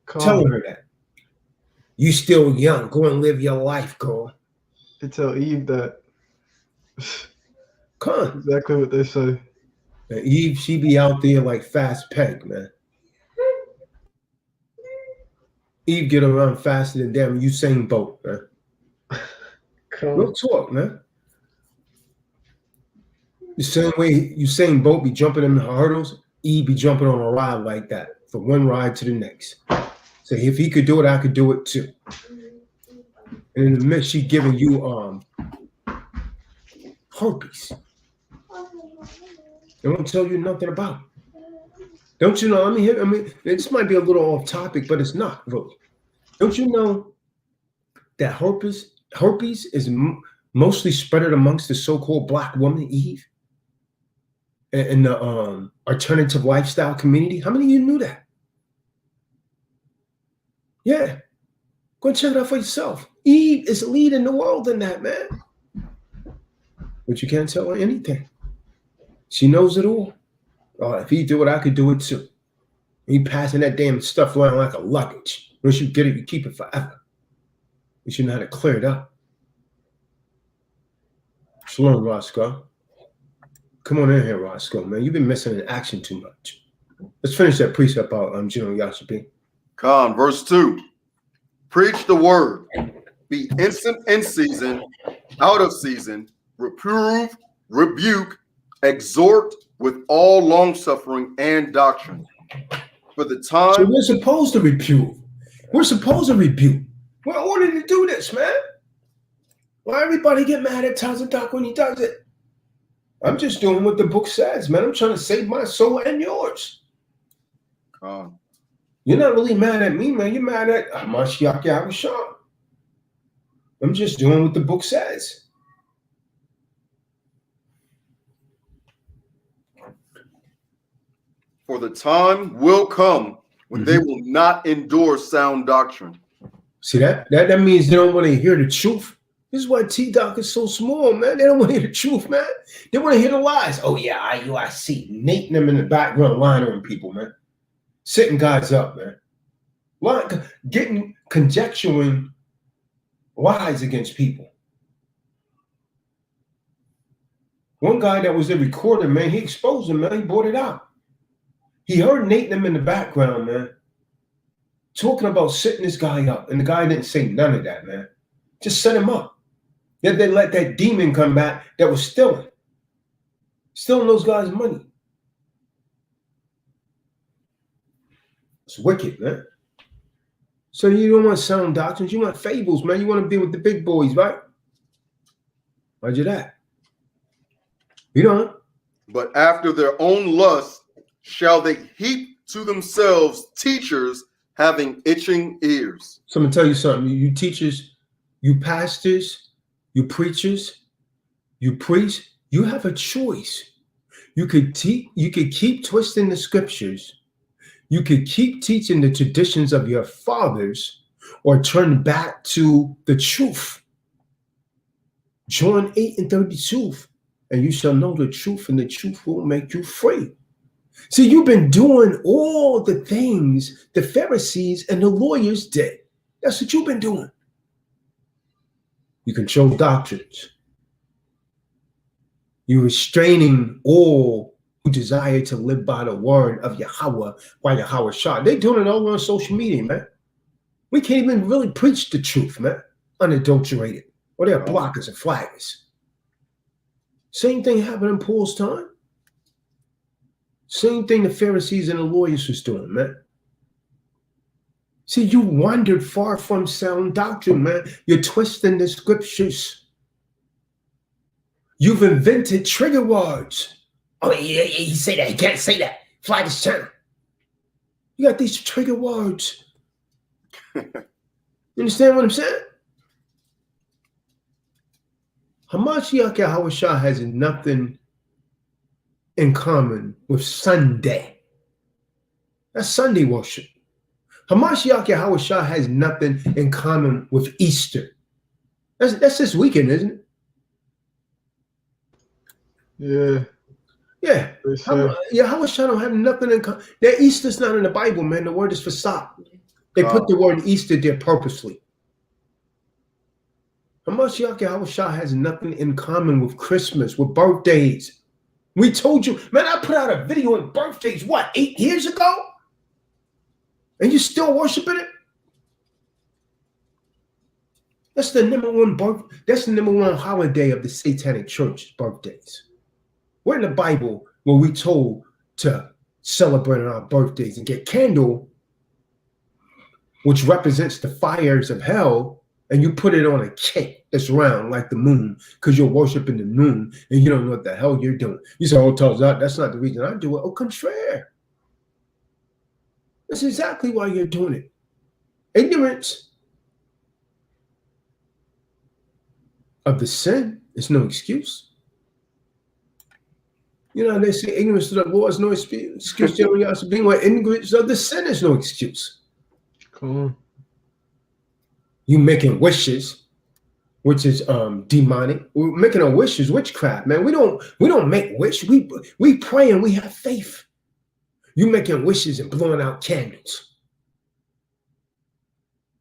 Telling her that. You still young. Go and live your life, girl. They tell Eve that. Come on. Exactly what they say. And Eve, she be out there like fast peg, man. Eve get around faster than damn Usain Bolt, man. Real talk, man. The same way Usain Bolt be jumping in the hurdles, Eve be jumping on a ride like that, from one ride to the next. So if he could do it, I could do it too. And in the midst, she giving you herpes. They won't tell you nothing about it. Don't you know? I mean, this might be a little off topic, but it's not, really. Don't you know that herpes is mostly spread amongst the so-called black woman, Eve, in the alternative lifestyle community? How many of you knew that? Yeah. Go and check it out for yourself. Eve is leading the world in that, man. But you can't tell her anything. She knows it all. If he do it, I could do it too. He passing that damn stuff around like a luggage. Once you get it, you keep it forever. You should know how to clear it up. Shalom, Roscoe. Come on in here, Roscoe, man. You've been missing in action too much. Let's finish that precept out, General Yashapi. Con, verse 2. Preach the word. Be instant in season, out of season, reprove, rebuke, exhort with all long-suffering and doctrine. For the time... So we're supposed to rebuke. We're supposed to rebuke. We're ordered to do this, man. Why everybody get mad at Tazadak when he does it? I'm just doing what the book says, man. I'm trying to save my soul and yours. Con. You're not really mad at me, man. You're mad at Mashiach Yahushua. I'm just doing what the book says. For the time will come when they will not endure sound doctrine. See that means they don't want to hear the truth. This is why T-Doc is so small, man. They don't want to hear the truth, man. They want to hear the lies. Oh, yeah, I see. Nate and them in the background lying on people, man. Setting guys up, man. Conjecturing lies against people. One guy that was the recorder, man, he exposed him, man. He brought it out. He heard Nate and them in the background, man, talking about setting this guy up. And the guy didn't say none of that, man. Just set him up. Then they let that demon come back that was stealing those guys' money. It's wicked, man. So you don't want sound doctrines, you want fables, man. You want to be with the big boys, right? Roger that. You don't. But after their own lust shall they heap to themselves teachers having itching ears. So I'm going to tell you something. You teachers, you pastors, you preachers, you priests, you have a choice. You could keep twisting the scriptures. You could keep teaching the traditions of your fathers or turn back to the truth. John 8:32, and you shall know the truth, and the truth will make you free. See, you've been doing all the things the Pharisees and the lawyers did. That's what you've been doing. You control doctrines. You're restraining all who desire to live by the word of Yahweh, by Yahweh Shah. They're doing it all on social media, man. We can't even really preach the truth, man, unadulterated. Or they're blockers and flaggers. Same thing happened in Paul's time. Same thing the Pharisees and the lawyers was doing, man. See, you wandered far from sound doctrine, man. You're twisting the scriptures. You've invented trigger words. Oh, yeah, he say that. He can't say that. Flag his channel. You got these trigger words. You understand what I'm saying? Hamashiach Yahushua has nothing in common with Sunday. That's Sunday worship. Hamashiach Yahushua has nothing in common with Easter. That's this weekend, isn't it? Yeah. Yeah. Yahushua don't have nothing in common. That Easter's not in the Bible, man. The word is fasad. They put the word Easter there purposely. Hamashiach Yahushua has nothing in common with Christmas, with birthdays. We told you, man, I put out a video on birthdays, what, 8 years ago? And you still worshiping it? That's the number one holiday of the Satanic Church, birthdays. We're in the Bible where we told to celebrate on our birthdays and get candle, which represents the fires of hell, and you put it on a cake that's round like the moon because you're worshiping the moon and you don't know what the hell you're doing. You say, oh, that's not the reason I do it. Au contraire. That's exactly why you're doing it. Ignorance of the sin is no excuse. You know, they say ignorance of the law is no excuse. Being what ignorance of the sin is no excuse. Cool. You making wishes, which is demonic. We're making a wish is witchcraft, man. We don't make wish. We pray and we have faith. You making wishes and blowing out candles.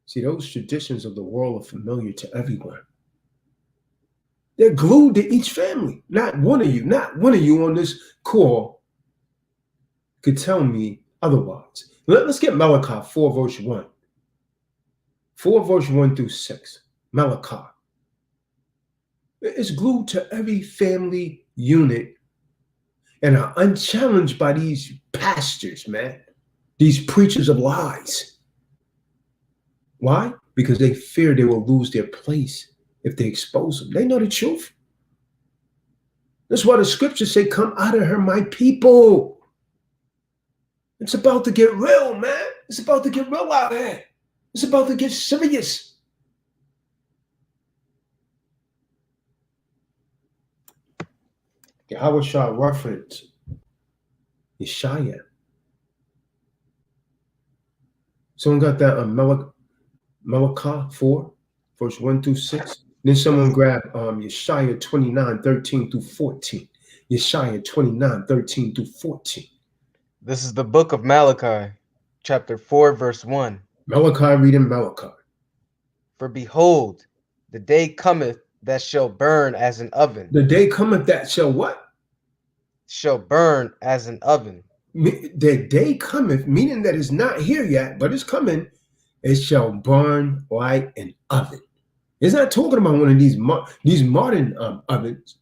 See, those traditions of the world are familiar to everyone. They're glued to each family. Not one of you on this call could tell me otherwise. Let's get Malachi 4, verse 1. 4, verse 1 through 6. Malachi. It's glued to every family unit and are unchallenged by these pastors, man. These preachers of lies. Why? Because they fear they will lose their place if they expose them. They know the truth. That's why the scriptures say, come out of her, my people. It's about to get real, man. It's about to get real out here. It's about to get serious. Yahweh Shah reference Yeshaya. Someone got that on Malachi 4, verse 1 through 6. Then someone grab Yeshaya 29, 13 through 14. Yeshaya 29, 13 through 14. This is the book of Malachi, chapter 4, verse 1. Malachi, reading Malachi. For behold, the day cometh that shall burn as an oven. The day cometh that shall what? Shall burn as an oven. The day cometh, meaning that it's not here yet, but it's coming. It shall burn like an oven. It's not talking about one of these modern ovens.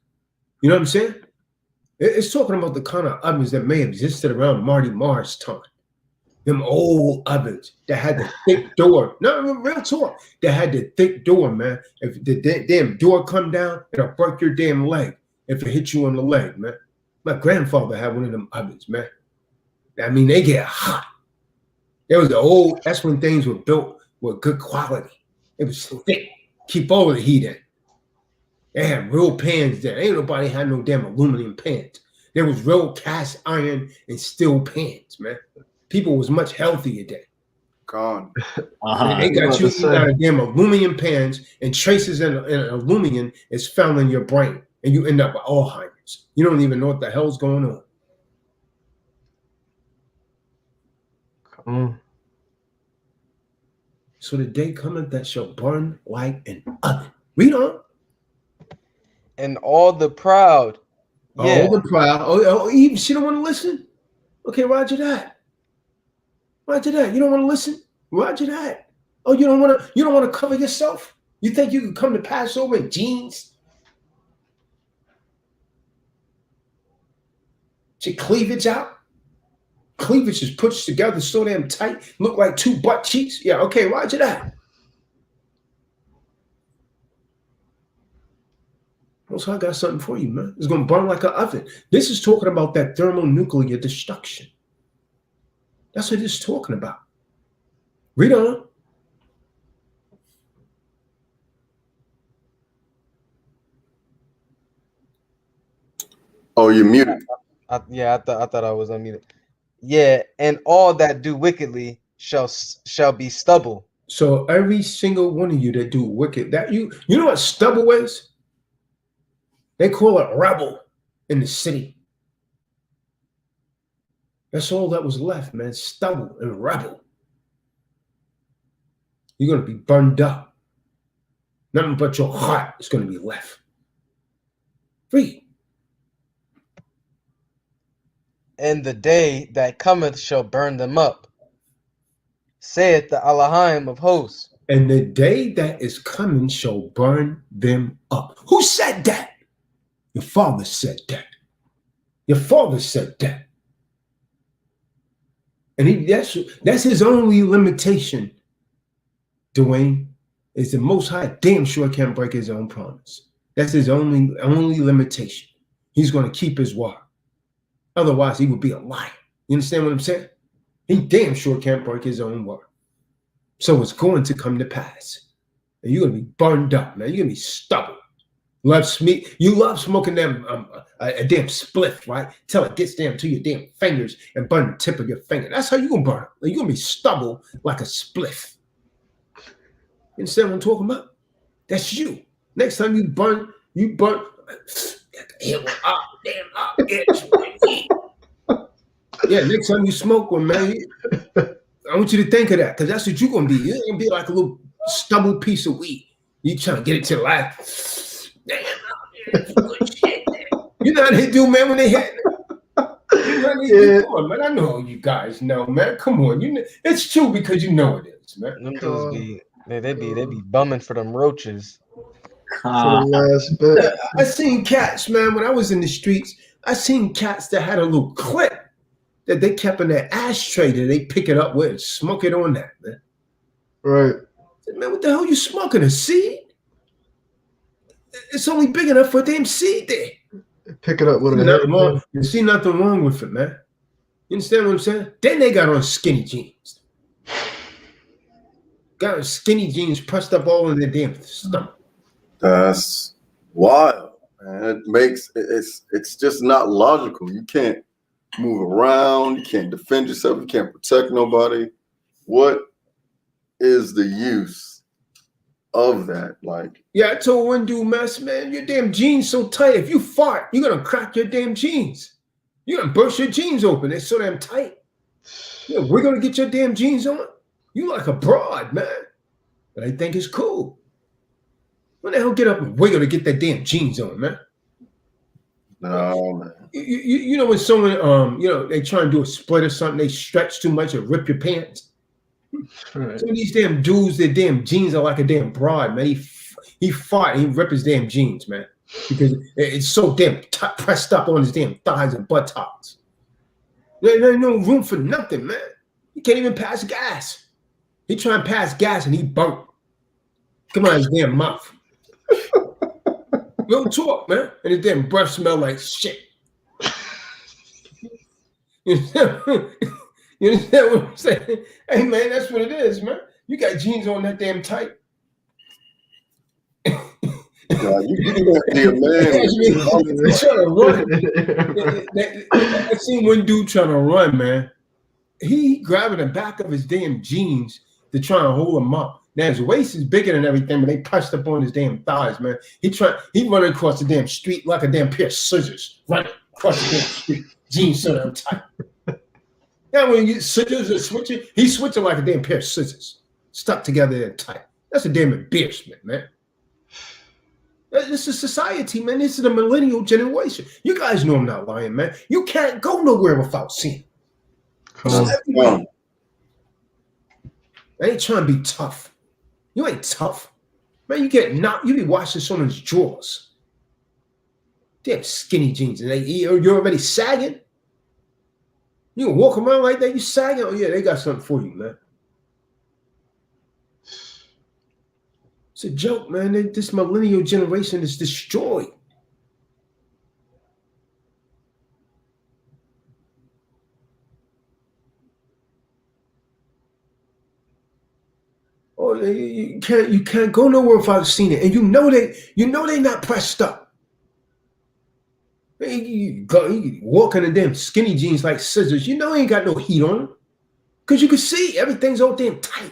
You know what I'm saying? It's talking about the kind of ovens that may have existed around Marty Marr's time. Them old ovens that had the thick door. No, real talk. That had the thick door, man. If the damn door come down, it'll break your damn leg if it hits you on the leg, man. My grandfather had one of them ovens, man. I mean, they get hot. It was the old, that's when things were built with good quality. It was thick. Keep all the heat in. They had real pans there. Ain't nobody had no damn aluminum pans. There was real cast iron and steel pans, man. People was much healthier then. Gone. They got you eating out of damn aluminum pans, and traces in aluminum is found in your brain, and you end up with Alzheimer's. You don't even know what the hell's going on. So the day cometh that shall burn like an oven. Read on. And all the proud. Yeah. All the proud. Oh, even she don't want to listen? Okay, roger that. Roger that. You don't want to listen? Roger that. Oh, you don't want to cover yourself? You think you can come to Passover in jeans? Your cleavage out? Cleavage is pushed together so damn tight, look like two butt cheeks. Yeah, okay, roger that. Also, I got something for you, man. It's going to burn like an oven. This is talking about that thermonuclear destruction. That's what it's talking about. Read on. Oh, you're muted. I thought I was unmuted. Yeah, and all that do wickedly shall be stubble. So every single one of you that do wicked, that you know what stubble is? They call it rebel in the city. That's all that was left, man. Stubble and rebel. You're going to be burned up. Nothing but your heart is going to be left. Read. And the day that cometh shall burn them up, saith the Elohim of hosts. And the day that is coming shall burn them up. Who said that? Your father said that. Your father said that. And that's his only limitation, Dwayne, is the Most High damn sure can't break his own promise. That's his only limitation. He's going to keep his word. Otherwise, he would be a liar. You understand what I'm saying? He damn sure can't break his own word. So it's going to come to pass. And you're going to be burned up, man. You're going to be stubborn. You love smoking them a damn spliff, right? Till it gets down to your damn fingers and burn the tip of your finger. That's how you're going to burn. You're going to be stubble like a spliff. You understand what I'm talking about? That's you. Next time you burn. Yeah, next time you smoke one, man, I want you to think of that, because that's what you're gonna be. You're gonna be like a little stubble piece of weed. You trying to get it to the last. Damn, that's good shit, man. You know how they do, man, when they hit. You know how they do? Come on, man. I know you guys know, man. Come on, you know it's true because you know it is, man. Them dudes be they be bumming for them roaches. For the last bit. I seen cats, man. When I was in the streets, I seen cats that had a little clip that they kept in their ashtray that they pick it up with and smoke it on that, man. Right. I said, man, what the hell you smoking? A seed? It's only big enough for a damn seed there. Pick it up with a Nothing wrong. You see nothing wrong with it, man. You understand what I'm saying? Then they got on skinny jeans. Got on skinny jeans pressed up all in their damn stomach. That's wild, man. It makes it's just not logical. You can't move around, you can't defend yourself, you can't protect nobody. What is the use of that? Like, yeah, I told one dude, man, your damn jeans so tight. If you fart, you're gonna crack your damn jeans. You're gonna burst your jeans open. They're so damn tight. Yeah, we're gonna get your damn jeans on. You like a broad, man. But I think it's cool. When the hell get up and wiggle to get that damn jeans on, man? no, man. You know when someone they try and do a split or something, they stretch too much and rip your pants. Right. Some of these damn dudes, their damn jeans are like a damn broad, man. He fought and he ripped his damn jeans, man, because it's so damn pressed up on his damn thighs and buttocks. There's no room for nothing, man. He can't even pass gas. He try and pass gas and he burnt. Come on, his damn mouth. Real talk, man. And his damn breath smell like shit. You understand what I'm saying? Hey, man, that's what it is, man. You got jeans on that damn tight. You man. Trying to run. I seen one dude trying to run, man. He grabbing the back of his damn jeans to try and hold him up. Now his waist is bigger than everything, but they pressed up on his damn thighs, man. He running across the damn street like a damn pair of scissors, running across the damn street, jeans so damn tight. Now when you get scissors or switching, he's switching like a damn pair of scissors, stuck together and tight. That's a damn embarrassment, man. This is society, man. This is the millennial generation. You guys know I'm not lying, man. You can't go nowhere without seeing. I ain't trying to be tough. You ain't tough. Man, you get knocked, you be washing someone's drawers. Damn skinny jeans, and you're already sagging. You can walk around like that, you sagging. Oh yeah, they got something for you, man. It's a joke, man. This millennial generation is destroyed. Oh, you can't go nowhere without seeing it, and you know they not pressed up. You walk in the damn skinny jeans like scissors. You know he ain't got no heat on them, cause you can see everything's all damn tight.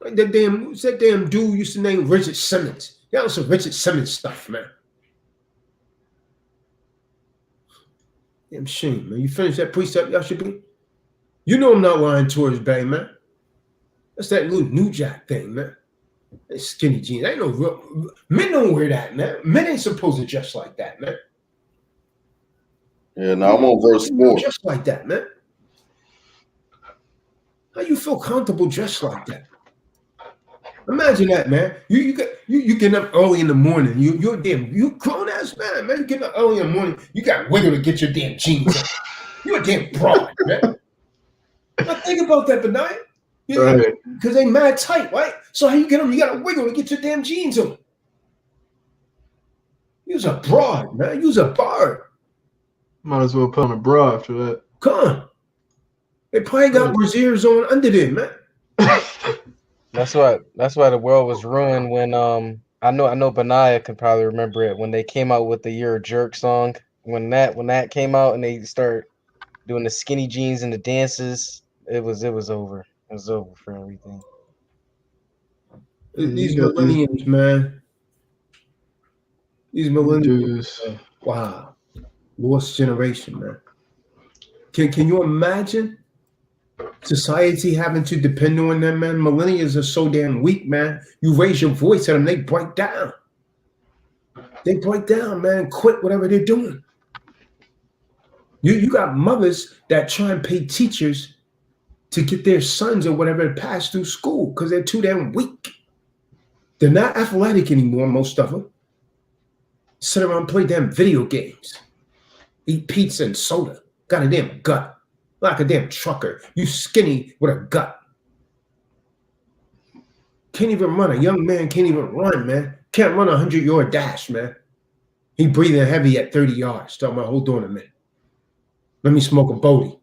Like what's that damn dude used to name Richard Simmons? That was some Richard Simmons stuff, man. Damn shame, man. You finished that precept, y'all should be. You know I'm not lying towards Bay, man. That's that little New Jack thing, man. That skinny jeans. Ain't no real men don't wear that, man. Men ain't supposed to dress like that, man. Yeah, now I'm on verse 4. Just like that, man. How you feel comfortable dressed like that? Imagine that, man. You getting up early in the morning. You grown ass man. You getting up early in the morning. You got wiggle to get your damn jeans on. You a damn broad, man. Now think about that, Benaiah. Right. Because they mad tight, right? So how you get them? You got to wiggle to get your damn jeans on. You's a broad, man. You's a bird. Might as well put on a bra after that. Come on. They probably got brassieres on under there, man. That's why the world was ruined when I know Benaiah can probably remember it when they came out with the You're a Jerk song. When that came out and they start doing the skinny jeans and the dances, it was over. It was over for everything. These millennials, man. These millennials. Wow. Lost generation, man. Can you imagine society having to depend on them, man? Millennials are so damn weak, man. You raise your voice at them, they break down. They break down, man, and quit whatever they're doing. You got mothers that try and pay teachers to get their sons or whatever to pass through school because they're too damn weak. They're not athletic anymore, most of them. Sit around and play damn video games. Eat pizza and soda. Got a damn gut. Like a damn trucker. You skinny with a gut. Can't even run. A young man can't even run, man. Can't run a 100-yard dash, man. He breathing heavy at 30 yards. Talking about, hold on a minute. Let me smoke a Bodie.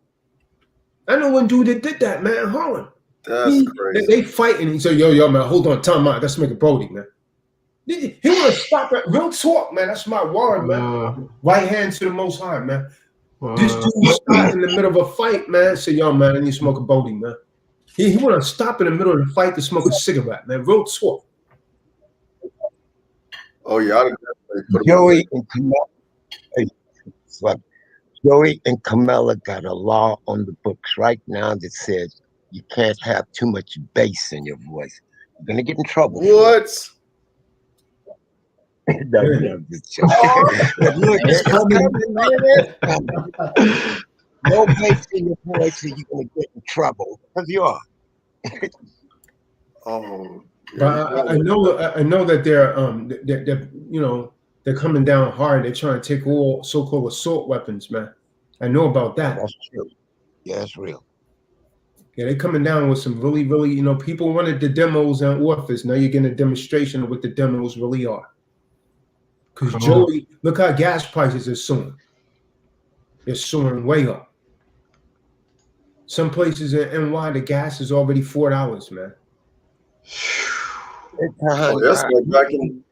I know one dude that did that, man. Harlan. That's crazy. They fighting. He said, yo, man, hold on. Time out. Let's make a Bodie, man. He want to stop it. Real talk, man. That's my word, man. Right hand to the Most High, man. This dude stopped in the middle of a fight, man. Say, yo, man, I need to smoke a Bodie, man. He want to stop in the middle of the fight to smoke a cigarette, man. Real talk. Oh yeah, Joey and Camilla. Joey and Camilla got a law on the books right now that says you can't have too much bass in your voice. You're gonna get in trouble. What? No, just but look, it's coming, man. No bass in your voice, or you're gonna get in trouble. Because you are. Oh. But I know that they're they're coming down hard. They're trying to take all so-called assault weapons, man. I know about that. That's true. Yeah, it's real. Yeah, they're coming down with some really, people wanted the demos in office. Now you're getting a demonstration of what the demos really are. Because Joey, look how gas prices are soaring. They're soaring way up. Some places in NY, the gas is already $4, man. That's like back in.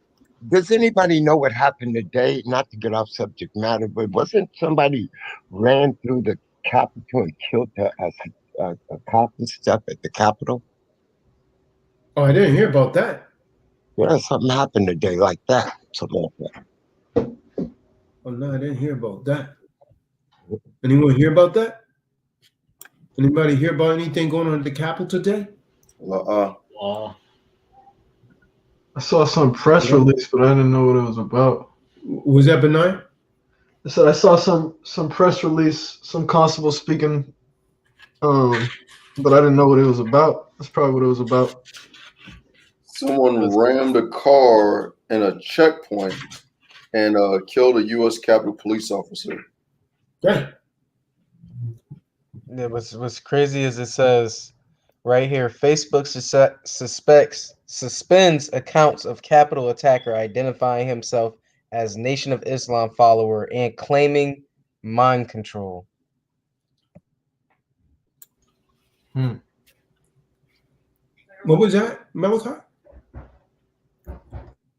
Does anybody know what happened today? Not to get off subject matter, but wasn't somebody ran through the Capitol and killed a cop and stuff at the Capitol? Oh, I didn't hear about that. Yeah, something happened today like that. Something like that. Oh no, I didn't hear about that. Anyone hear about that? Anybody hear about anything going on at the Capitol today? I saw some press release, but I didn't know what it was about. Was that benign? I said I saw some press release, some constable speaking, but I didn't know what it was about. That's probably what it was about. Someone rammed a car in a checkpoint and killed a U.S. Capitol police officer. Yeah. Yeah, what's crazy is it says right here, Facebook suspends accounts of Capitol attacker identifying himself as Nation of Islam follower and claiming mind control. What was that, Malachi?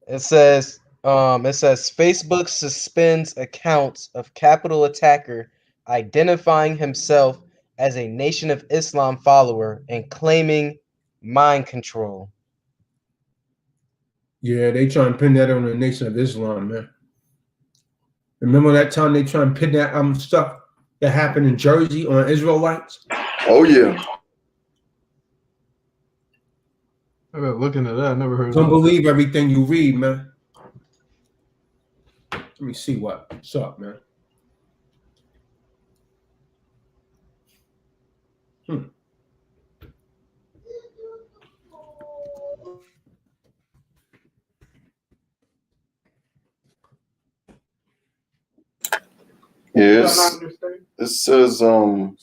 It says Facebook suspends accounts of Capitol attacker identifying himself as a Nation of Islam follower and claiming mind control. Yeah, they try and pin that on the Nation of Islam, man. Remember that time they try and pin that stuff that happened in Jersey on Israelites? Oh yeah. I got looking at that. I never heard of Don't that. believe everything you read, man. Let me see what's up, man. Yes. It says the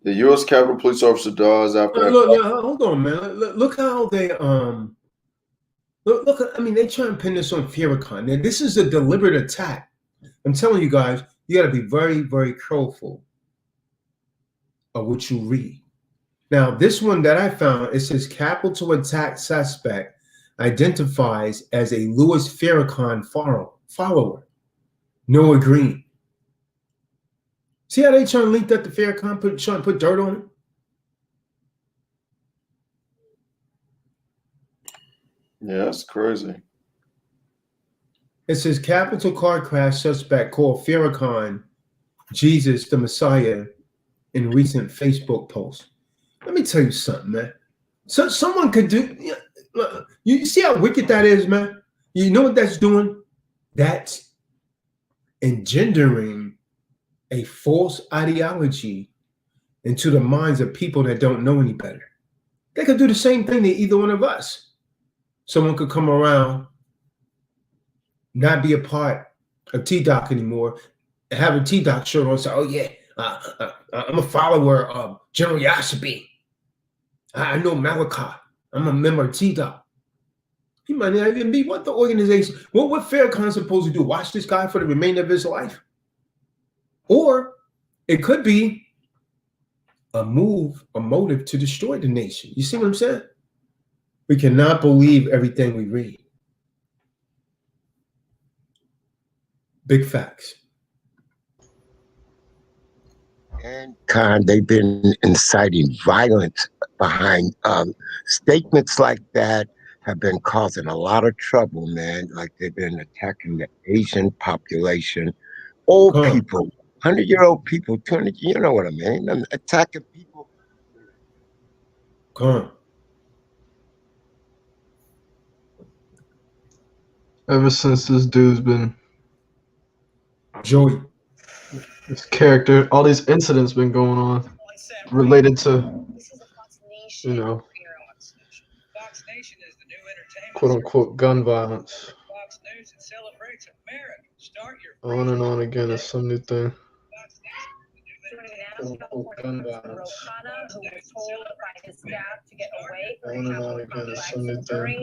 U.S. Capitol police officer dies after. Look, hold on, man. Look how they look. I mean, they try and pin this on Farrakhan. Now, this is a deliberate attack. I'm telling you guys, you got to be very, very careful of what you read. Now, this one that I found, it says Capitol attack suspect identifies as a Louis Farrakhan follower. Noah Green. See how they trying to link that to Farrakhan, trying to put dirt on it? Yeah, that's crazy. It says Capitol car crash suspect called Farrakhan Jesus the Messiah in recent Facebook post. Let me tell you something, man. So someone could do. You see how wicked that is, man. You know what that's doing? that's engendering a false ideology into the minds of people that don't know any better. They could do the same thing to either one of us. Someone could come around, not be a part of T-Doc anymore, and have a T-Doc shirt on and say, oh yeah, I'm a follower of General Yasabi. I know Malachi. I'm a member of T-Doc. He might not even be what the organization, what Farrakhan's supposed to do? Watch this guy for the remainder of his life? Or it could be a motive to destroy the nation. You see what I'm saying? We cannot believe everything we read. Big facts. And Khan, they've been inciting violence behind statements like that have been causing a lot of trouble, man. Like they've been attacking the Asian population, old people, 100-year-old people, 200, you know what I mean? I'm attacking people. Ever since this dude's been Joey, this character, all these incidents been going on related to, you know, quote unquote gun violence. On and on again is some new thing. Gun violence. On and on again is some new thing.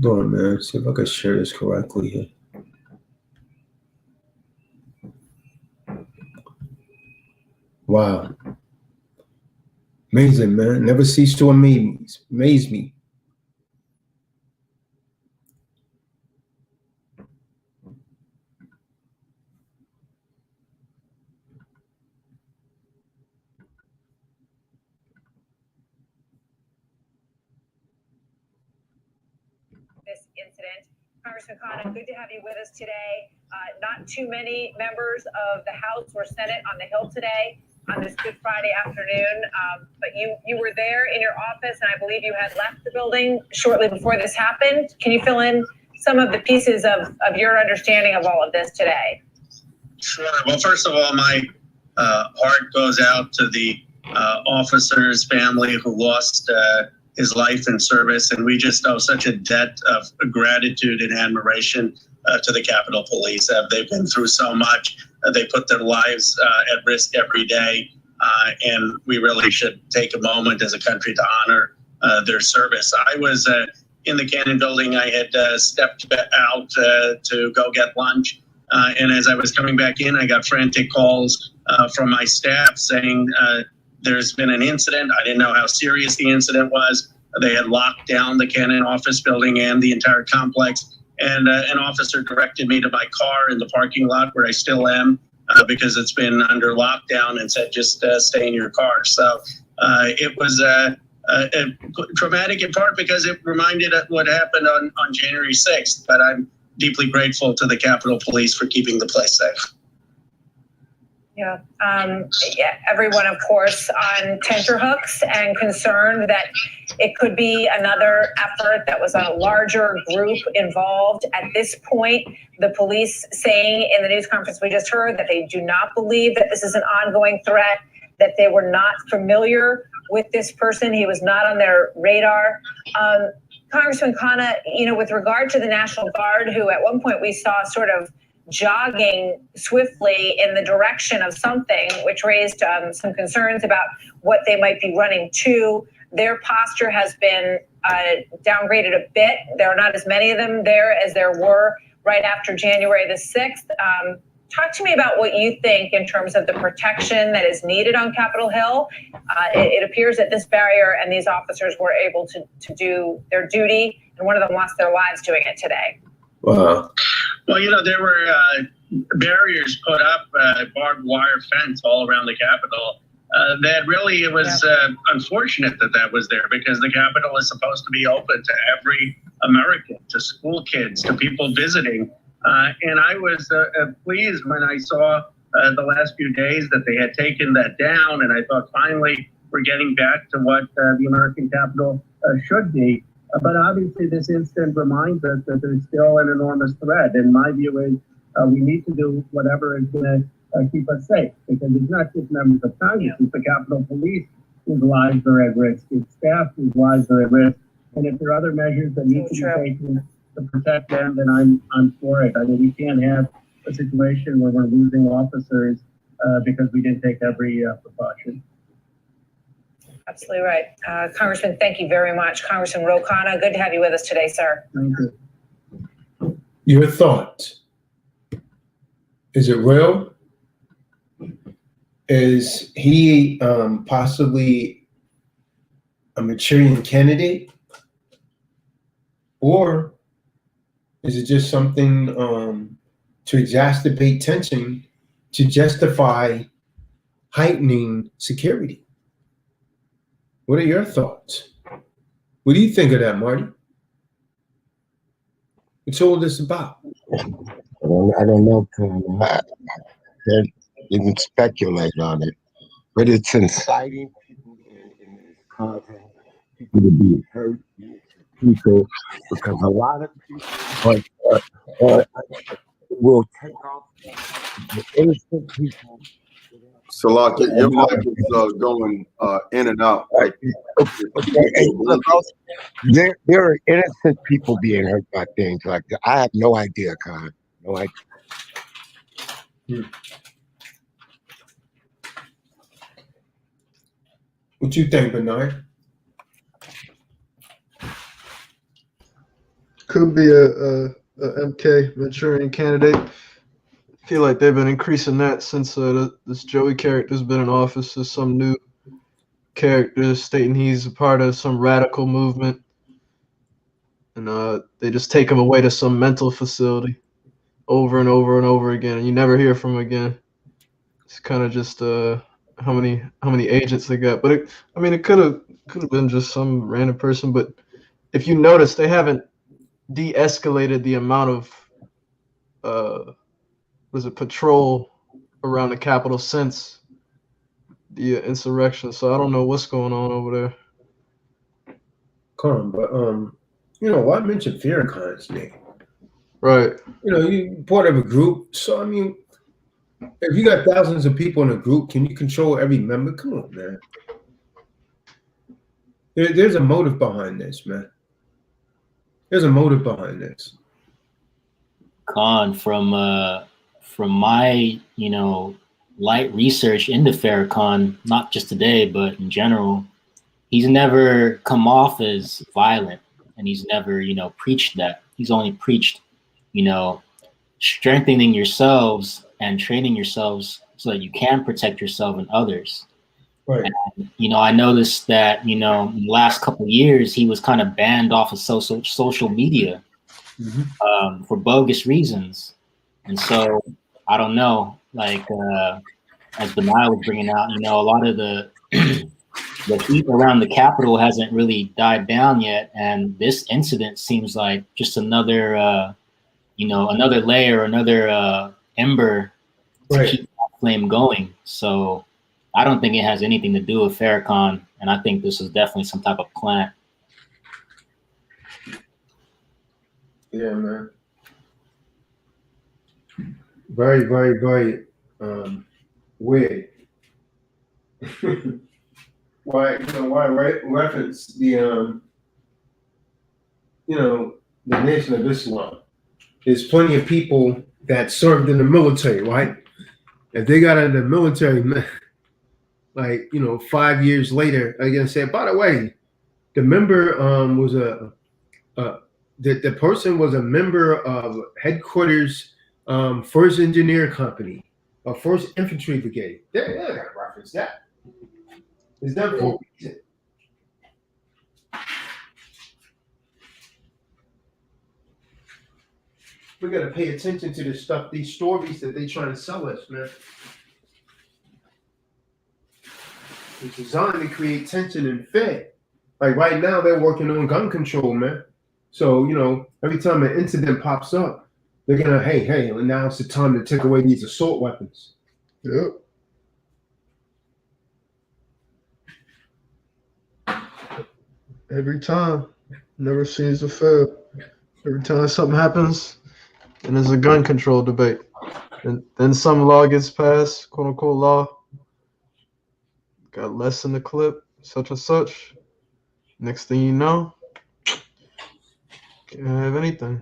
Hold on, man. See if I can share this correctly here. Wow. Amazing, man. Never cease to amaze me. This incident. Congressman Khanna, good to have you with us today. Not too many members of the House or Senate on the Hill today on this Good Friday afternoon, but you were there in your office, and I believe you had left the building shortly before this happened. Can you fill in some of the pieces of your understanding of all of this today? Sure. Well, first of all, my heart goes out to the officer's family who lost his life in service, and we just owe such a debt of gratitude and admiration to the Capitol Police. They've been through so much. They put their lives at risk every day, and we really should take a moment as a country to honor their service. I was in the Cannon building. I had stepped out to go get lunch, and as I was coming back in, I got frantic calls from my staff saying there's been an incident. I didn't know how serious the incident was. They had locked down the Cannon office building and the entire complex. And an officer directed me to my car in the parking lot where I still am because it's been under lockdown, and said, just stay in your car. So it was traumatic in part because it reminded of what happened on January 6th. But I'm deeply grateful to the Capitol Police for keeping the place safe. Yeah, everyone, of course, on tenterhooks and concerned that it could be another effort that was a larger group involved. At this point, the police saying in the news conference we just heard that they do not believe that this is an ongoing threat, that they were not familiar with this person. He was not on their radar. Congressman Khanna, you know, with regard to the National Guard, who at one point we saw sort of jogging swiftly in the direction of something, which raised some concerns about what they might be running to. Their posture has been downgraded a bit. There are not as many of them there as there were right after January the 6th. Talk to me about what you think in terms of the protection that is needed on Capitol Hill. It appears that this barrier and these officers were able to do their duty, and one of them lost their lives doing it today. Wow. Well, you know, there were barriers put up, barbed wire fence all around the Capitol that really it was unfortunate that that was there, because the Capitol is supposed to be open to every American, to school kids, to people visiting. And I was pleased when I saw the last few days that they had taken that down, and I thought finally we're getting back to what the American Capitol should be. But obviously this incident reminds us that there's still an enormous threat. And my view is we need to do whatever is going to keep us safe, because it's not just members of Congress, it's the Capitol Police whose lives are at risk, it's staff whose lives are at risk. And if there are other measures that need to be taken to protect them, then I'm for it. I mean, we can't have a situation where we're losing officers because we didn't take every precaution. Absolutely right. Congressman, thank you very much. Congressman Ro Khanna, good to have you with us today, sir. Thank you. Your thought. Is it real? Is he possibly a maturing candidate? Or is it just something to exacerbate tension to justify heightening security? What are your thoughts? What do you think of that, Marty? What's all this about? I don't know, I can't even speculate on it, but it's inciting people and it's causing people to be hurt, people, because a lot of people will take off the innocent people. Salaki, your mic is going in and out. There are innocent people being hurt by things like that. I have no idea, Khan. No idea. What you think, Bernard? Could be a MK Manchurian candidate. I feel like they've been increasing that since this Joey character's been in office. There's some new character stating he's a part of some radical movement, and they just take him away to some mental facility over and over and over again, and you never hear from him again. It's kind of just how many agents they got. But it could have been just some random person. But if you notice, they haven't de-escalated the amount of patrol around the Capitol since the insurrection. So I don't know what's going on over there. Come, but why mention Farrakhan's name? Right. You part of a group. So I mean, if you got thousands of people in a group, can you control every member? Come on, man. There's a motive behind this, man. There's a motive behind this. Khan, from my light research into Farrakhan, not just today but in general, he's never come off as violent, and he's never preached that. He's only preached strengthening yourselves and training yourselves so that you can protect yourself and others. Right. And, I noticed that in the last couple of years he was kind of banned off of social media for bogus reasons. And so I don't know, like as Benai was bringing out, a lot of the heat around the Capitol hasn't really died down yet, and this incident seems like just another another layer, another ember to keep that flame going. So I don't think it has anything to do with Farrakhan, and I think this is definitely some type of plant. Yeah, man. Very, very, very weird. Why reference the the Nation of Islam? There's plenty of people that served in the military, right? If they got out of the military, 5 years later, I'm gonna say, by the way, the member was the person was a member of headquarters, 1st Engineer Company, or 1st Infantry Brigade. They gotta reference that. Is that for a reason? We gotta pay attention to this stuff, these stories that they trying to sell us, man. It's designed to create tension and fear. Like right now, they're working on gun control, man. So, you know, every time an incident pops up, they're gonna, hey, now it's the time to take away these assault weapons. Yep. Every time. Never seems to fail. Every time something happens, and there's a gun control debate. And then some law gets passed, quote unquote law. Got less in the clip, such and such. Next thing you know, can't have anything.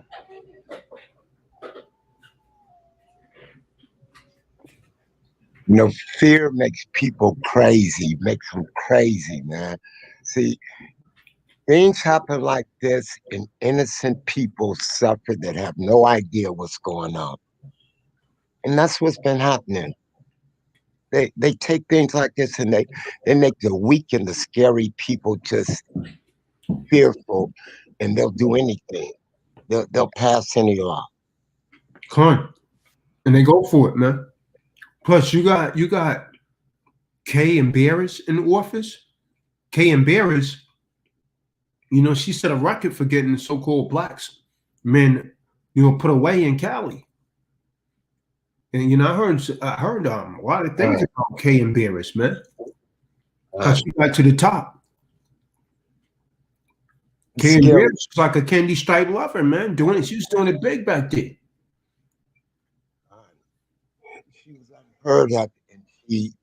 You know, fear makes people crazy, makes them crazy, man. See, things happen like this, and innocent people suffer that have no idea what's going on. And that's what's been happening. They take things like this and they make the weak and the scary people just fearful, and they'll do anything. They'll pass any law. Con. And they go for it, man. Plus, you got Kay and Barris in office. Kay and Barris, you know, she set a record for getting the so-called blacks men, you know, put away in Cali. And you know, I heard a lot of things about Kay and Barris, man. How she got to the top. Kay and Barris was like a candy stripe lover, man. She was doing it big back then. She was unheard of, and she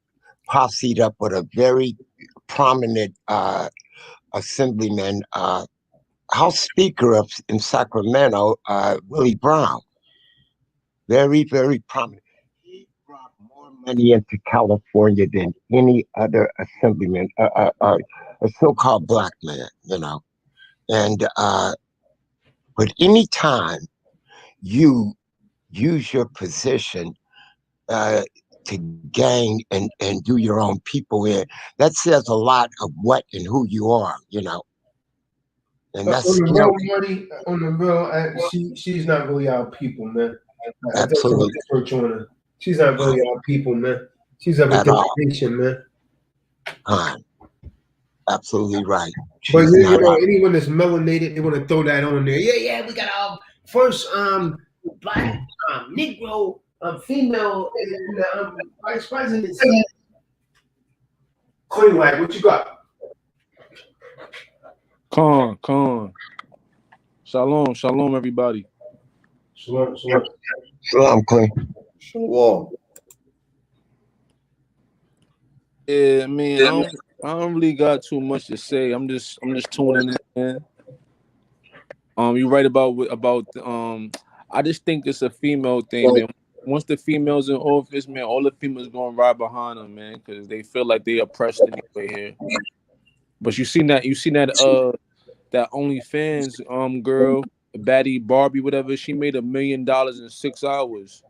posseed up with a very prominent assemblyman, House Speaker in Sacramento, Willie Brown. Very, very prominent. He brought more money into California than any other assemblyman, a so-called black man, you know. And but any time you use your position to gain and do your own people in, that says a lot of what and who you are, you know. And that's on the real money, on the real, she's not really our people, man. Absolutely. Research on her. She's not really our people, man. She's of a different nation, man. Absolutely right. But you know, anyone that's melanated, they want to throw that on there. Yeah, we got our first black Negro female vice president. Clean like, what you got? Con. Shalom, everybody. Shalom. Shalom, Clean. Shalom. Yeah, man, I don't really got too much to say. I'm just tuning in. You're right about I just think it's a female thing, man. Once the females in office, man, all the females gonna ride behind them, man, because they feel like they oppressed anyway here. But you seen that that OnlyFans girl, Baddie Barbie, whatever, she made $1 million in 6 hours.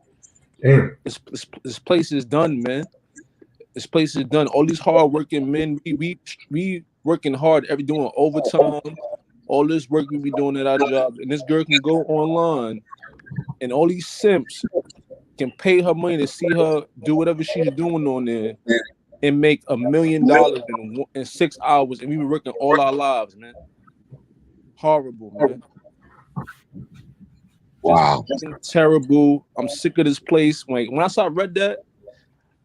Damn. This place is done, man. This place is done. All these hard-working men, we working hard, doing overtime. All this work we be doing at our jobs, and this girl can go online, and all these simps can pay her money to see her do whatever she's doing on there, and make $1 million in 6 hours, and we been working all our lives, man. Horrible, man. Wow. Just terrible. I'm sick of this place. Like when I read that,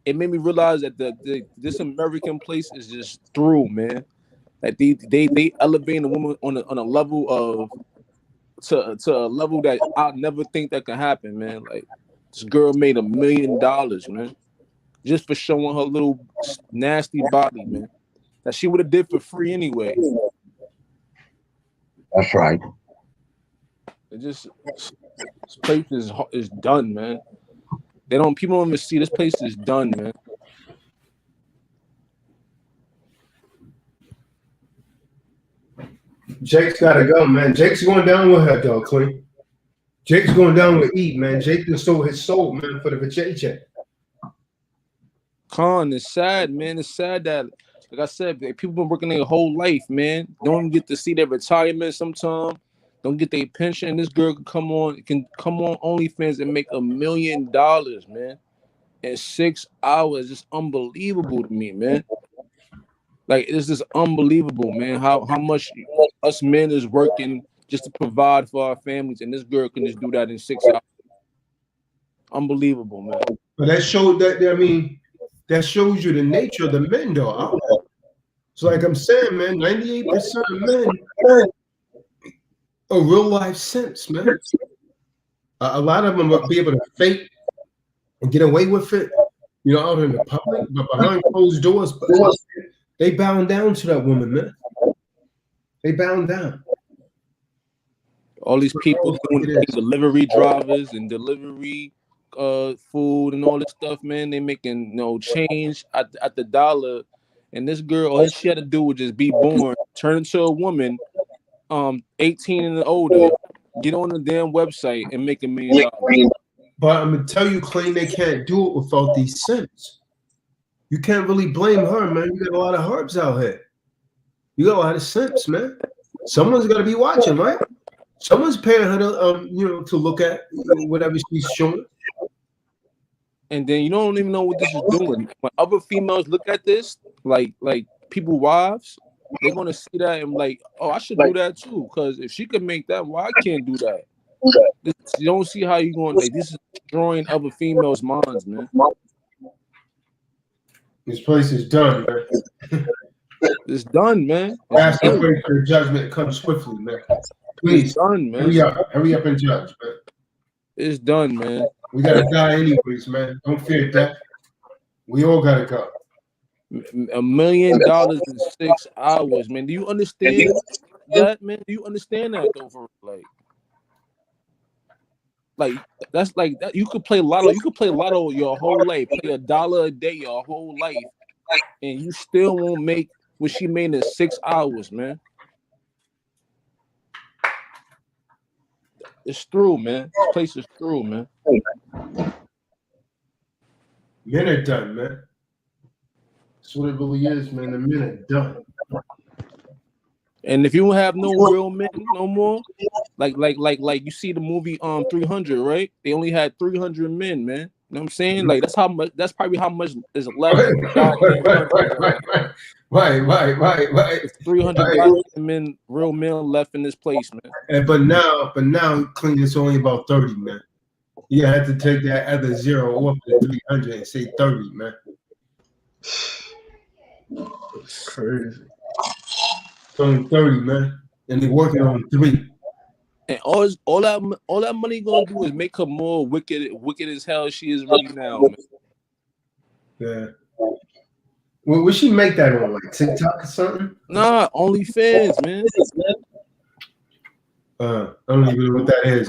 it made me realize that this American place is just through, man. That they elevating a woman on a level of to a level that I never think that could happen, man. Like this girl made $1 million, man, just for showing her little nasty body, man, that she would have did for free anyway. That's right. This place is done, man. People don't even see this place is done, man. Jake's gotta go, man. Jake's going down with her, though, Clean. Jake's going down with E, man. Jake just sold his soul, man, for the vajayjay. Con, it's sad, man. It's sad that, like I said, people been working their whole life, man. Don't get to see their retirement sometimes. Don't get their pension. This girl can come on OnlyFans and make $1 million, man, in 6 hours. It's unbelievable to me, man. Like it's just unbelievable, man. How much us men is working just to provide for our families, and this girl can just do that in 6 hours. Unbelievable, man. But that showed that that shows you the nature of the men, though. So like I'm saying, man, 98% of men are real life simps, man. A lot of them will be able to fake and get away with it, you know, out in the public, but behind closed doors, they bound down to that woman, man. They bound down. All these people doing delivery drivers and delivery food and all this stuff, man. They making change at the dollar. And this girl, all she had to do was just be born, turn into a woman, 18 and older, get on the damn website and make $1 million. But I'm gonna tell you, Clean, they can't do it without these simps. You can't really blame her, man. You got a lot of herbs out here. You got a lot of simps, man. Someone's got to be watching, right? Someone's paying her to, to look at whatever she's showing. And then you don't even know what this is doing. When other females look at this, like people wives, they're gonna see that and like, oh, I should do that too. Because if she could make that, why I can't do that? You don't see how you going. Like, this is destroying other females' minds, man. This place is done, man. It's done, man. Ask the prayer for judgment comes swiftly, man. Please, it's done, man. Hurry up and judge, man. It's done, man. We gotta die anyways, man. Don't fear death. We all gotta go. $1 million in 6 hours, man. Do you understand that, man? Do you understand that though? For like that's like that. You could play lotto. You could play lotto your whole life. Play $1 a day your whole life, and you still won't make what she made in 6 hours, man. It's through, man. This place is through, man. Men are done, man. That's what it really is, man. The men are done. And if you don't have no real men no more, like you see the movie 300, right? They only had 300 men, man. You know what I'm saying? Like that's probably how much is left. Right. 300 men, real men left in this place, man. But now, Clean, it's only about 30, man. You have to take that other zero off the 300 and say 30, man. It's crazy. It's only 30, man. And they're working on 3. And all that money gonna do is make her more wicked as hell she is right now, man. Yeah. Well, would she make that on like TikTok or something? Nah, OnlyFans, man. I don't even know what that is,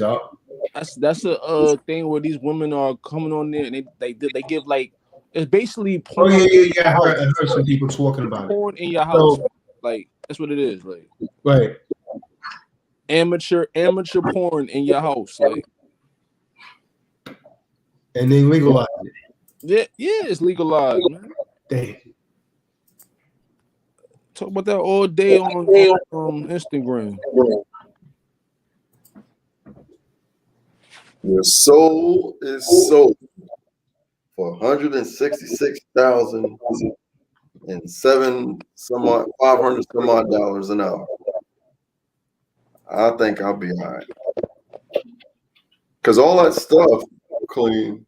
That's a thing where these women are coming on there and they give like, it's basically porn. Oh yeah. I heard some people talking about porn in your house. So, like that's what it is, like right. Amateur porn in your house, like. And they legalize it. Yeah, it's legalized, man. Damn. Talk about that all day on Instagram. Your soul is sold for $166,000 and $500 some odd dollars an hour. I think I'll be all right. Because all that stuff, Clean,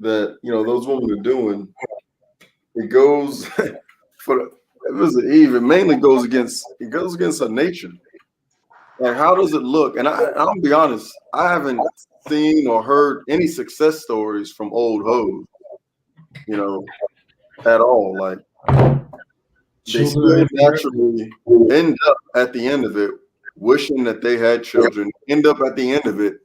that those women are doing, it goes it mainly goes against her nature. Like, how does it look? And I'll be honest, I haven't seen or heard any success stories from old hoes, at all. Like, they still naturally end up at the end of it wishing that they had children, end up at the end of it,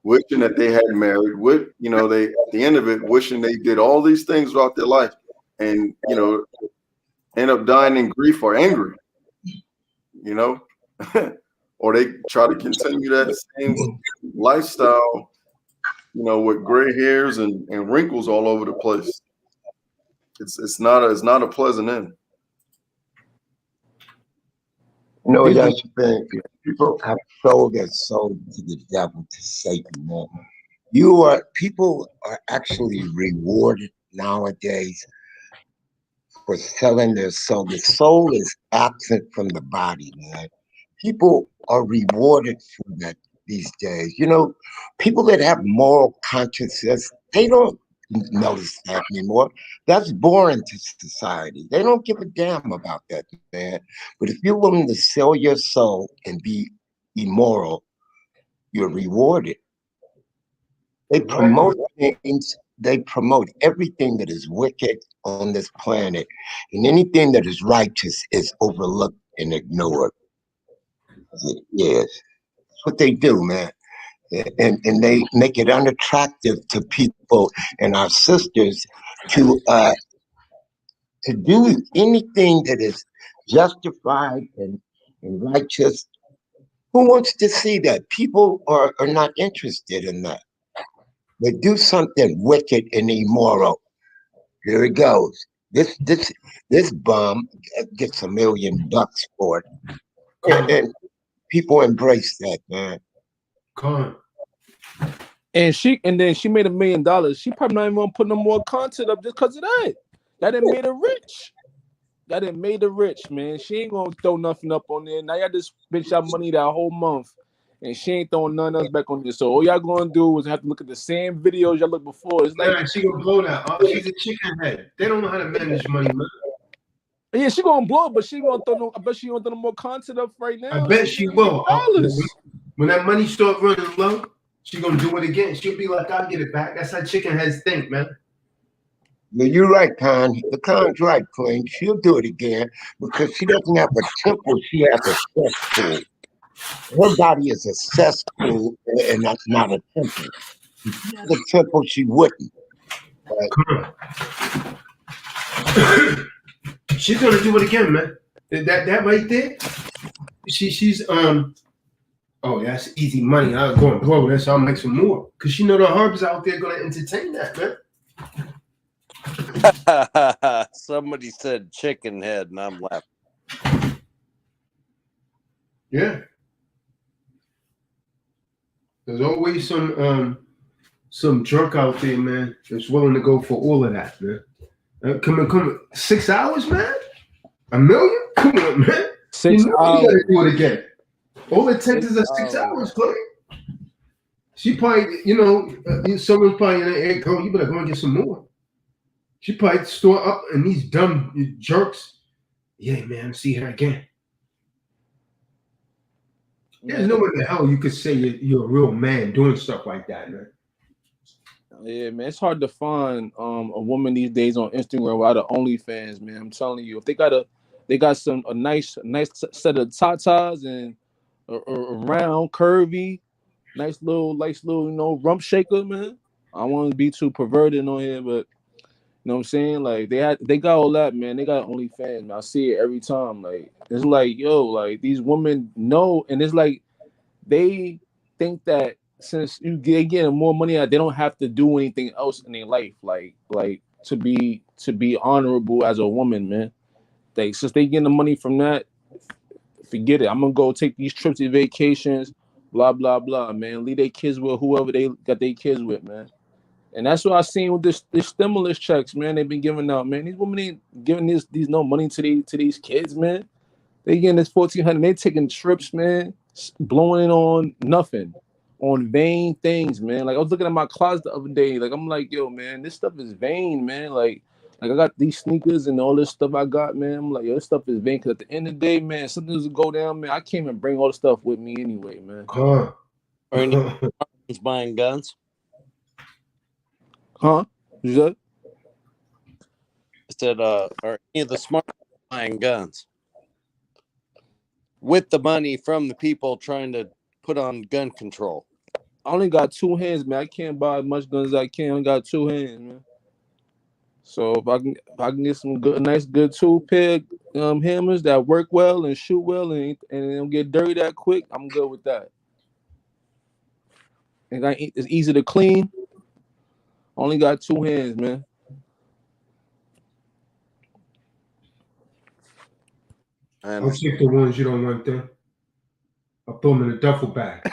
wishing that they had married, they at the end of it wishing they did all these things throughout their life, and end up dying in grief or angry, or they try to continue that same lifestyle, with gray hairs and wrinkles all over the place. It's not a pleasant end. That's the thing. People have sold their soul to the devil, to Satan, man. People are actually rewarded nowadays for selling their soul. The soul is absent from the body, man. People are rewarded for that these days. You know, people that have moral consciousness, they don't notice that anymore. That's boring to society. They don't give a damn about that, man. But if you're willing to sell your soul and be immoral, you're rewarded. They promote things, they promote everything that is wicked on this planet, and anything that is righteous is overlooked and ignored. Yes, that's what they do, man. And they make it unattractive to people and our sisters to do anything that is justified and righteous. Who wants to see that? People are not interested in that. They do something wicked and immoral. Here it goes. This bum gets $1 million for it, and people embrace that, man. And then she made $1 million. She probably not even gonna put no more content up just because of that. That done made her rich. That done made her rich, man. She ain't gonna throw nothing up on there. Now y'all just spent y'all money that whole month, and she ain't throwing nothing else back on there. So all y'all gonna do is have to look at the same videos y'all looked before. It's like, man, she gonna blow that up. She's a chicken head. They don't know how to manage money, man. yeah, she gonna blow it, but she gonna throw no. I bet she gonna throw no more content up right now. I bet she will. When that money start running low, she gonna do it again. She'll be like, "I'll get it back." That's how chicken heads think, man. No, you're right, Con. The Con's right, Queen. She'll do it again because she doesn't have a temple. She has a cesspool. Her body is a cesspool, and that's not a temple. If she had a temple, she wouldn't. She's gonna do it again, man. That right there. She's Oh, that's easy money. I'll go and blow this. I'll make some more because she know the herbs out there gonna entertain that, man. Somebody said chicken head, and I'm laughing. Yeah. There's always some jerk out there, man, that's willing to go for all of that, man. Come on. 6 hours, man? $1 million? Come on, man. 6 hours. You gotta do it again. All it takes is 6 hours, Chloe. She probably, someone's probably in there, go, you better go and get some more. She probably store up and these dumb jerks. Yeah, man, see her again. There's no way in the hell you could say you're a real man doing stuff like that, man. Yeah, man, it's hard to find a woman these days on Instagram without an OnlyFans, man. I'm telling you, if they got a nice set of tatas and a round, curvy, nice little, rump shaker, man. I don't want to be too perverted on here, but you know what I'm saying? Like they got all that, man. They got OnlyFans, man. I see it every time. Like it's like, yo, like these women know, and it's like they think that since they getting more money, they don't have to do anything else in their life, like to be honorable as a woman, man. Like since they getting the money from that, forget it. I'm gonna go take these trips and vacations, blah blah blah, man. Leave their kids with whoever they got their kids with, man. And that's what I seen with this stimulus checks, man. They've been giving out, man. These women ain't giving these no money to these kids, man. They getting this $1,400. They taking trips, man, blowing it on nothing, on vain things, man. Like I was looking at my closet the other day, like I'm like, yo, man, this stuff is vain, man. Like I got these sneakers and all this stuff I got, man. I'm like, yo, this stuff is vain. Cause at the end of the day, man, something's go down, man. I can't even bring all the stuff with me anyway, man. Are any buying guns? Huh? You said? I said, are any of the smart buying guns with the money from the people trying to put on gun control? I only got 2 hands, man. I can't buy as much guns as I can. I only got 2 hands, man. So if I can get some nice 2-pair hammers that work well and shoot well and don't get dirty that quick, I'm good with that. And it's easy to clean. Only got 2 hands, man. I'll take the ones you don't want them. I'll throw them in a duffel bag.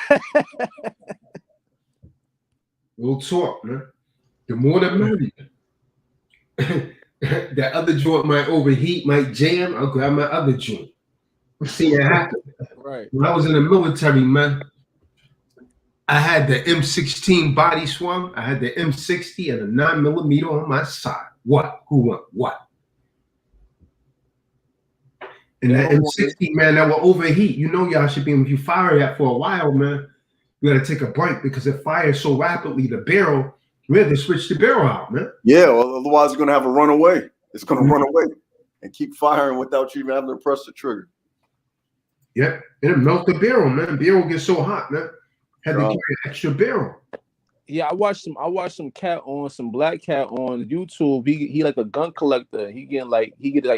Real talk, man. The more the merrier. that other joint might overheat, might jam, I'll grab my other joint. See it happen. Right. When I was in the military, man, I had the M16 body swung. I had the M60 and a 9mm on my side. What? Who want what? And that M60, man, that will overheat. You know, y'all should be, if you fire that for a while, man, you got to take a break because it fires so rapidly, the barrel, we had to switch the barrel out, man. Yeah, well, otherwise you're going to have a runaway. It's going to run away and keep firing without you even having to press the trigger. Yep, and it melts the barrel, man. Barrel gets so hot, man. Had to carry an extra barrel. Yeah, I watched some cat on some black cat on YouTube. He like a gun collector. He get like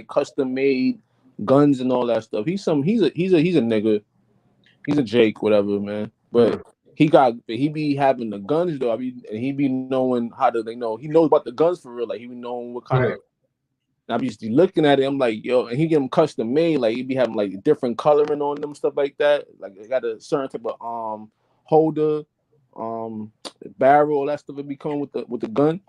custom made guns and all that stuff. He's a nigga. He's a Jake, whatever, man. But he be having the guns though. I mean, and he be knowing how to he knows about the guns for real. Like he be knowing what kind of. And I be just looking at it. I'm like, yo, and he get them custom made. Like he be having like different coloring on them, stuff like that. Like they got a certain type of holder, barrel, all that stuff that be coming with the gun.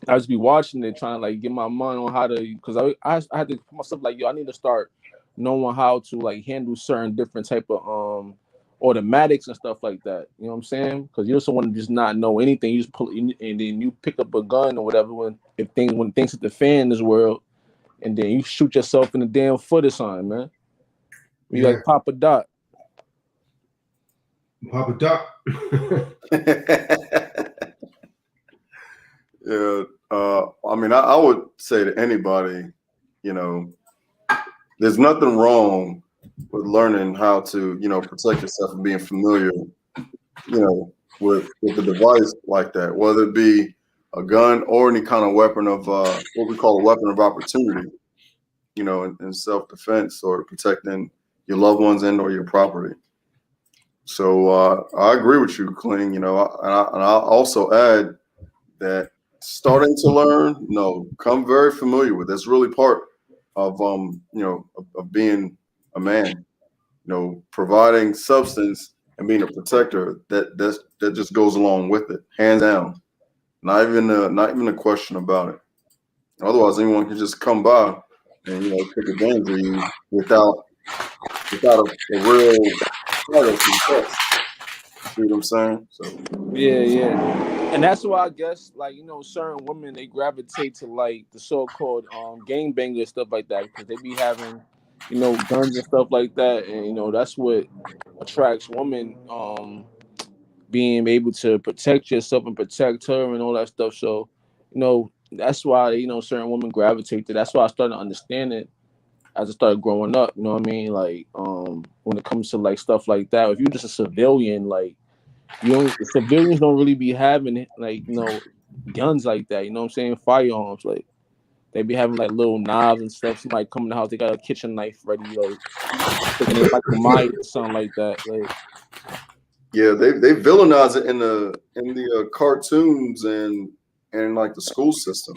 I just be watching it, trying to like get my mind on how to, because I had to put myself like, yo, I need to start knowing how to like handle certain different type of automatics and stuff like that. You know what I'm saying? Because you also want to just not know anything. You just pull and then you pick up a gun or whatever when things hit the fan in this world, and then you shoot yourself in the damn foot or something, man. You like Papa Doc. Papa Doc. Yeah, I mean, I would say to anybody, there's nothing wrong with learning how to, protect yourself and being familiar, with the device like that, whether it be a gun or any kind of weapon of what we call a weapon of opportunity, in self-defense or protecting your loved ones and or your property. So I agree with you, Kling, and I'll also add that starting to learn, come very familiar with. That's really part of of being a man, providing substance and being a protector. That just goes along with it, hands down. Not even a question about it. Otherwise, anyone can just come by and take advantage of you without a real success. See what I'm saying? So yeah. And that's why I guess, like, certain women, they gravitate to like the so-called gangbangers, stuff like that, because they be having, guns and stuff like that, and that's what attracts women, being able to protect yourself and protect her and all that stuff. So, that's why certain women gravitate to. That's why I started to understand it as I started growing up. You know what I mean? Like, when it comes to like stuff like that, if you're just a civilian, like. The civilians don't really be having like guns like that. You know what I'm saying? Firearms, like they be having like little knives and stuff. Somebody come in the house, they got a kitchen knife ready, like thinking they like a mine or something like that. Like, yeah, they villainize it in the cartoons and like the school system.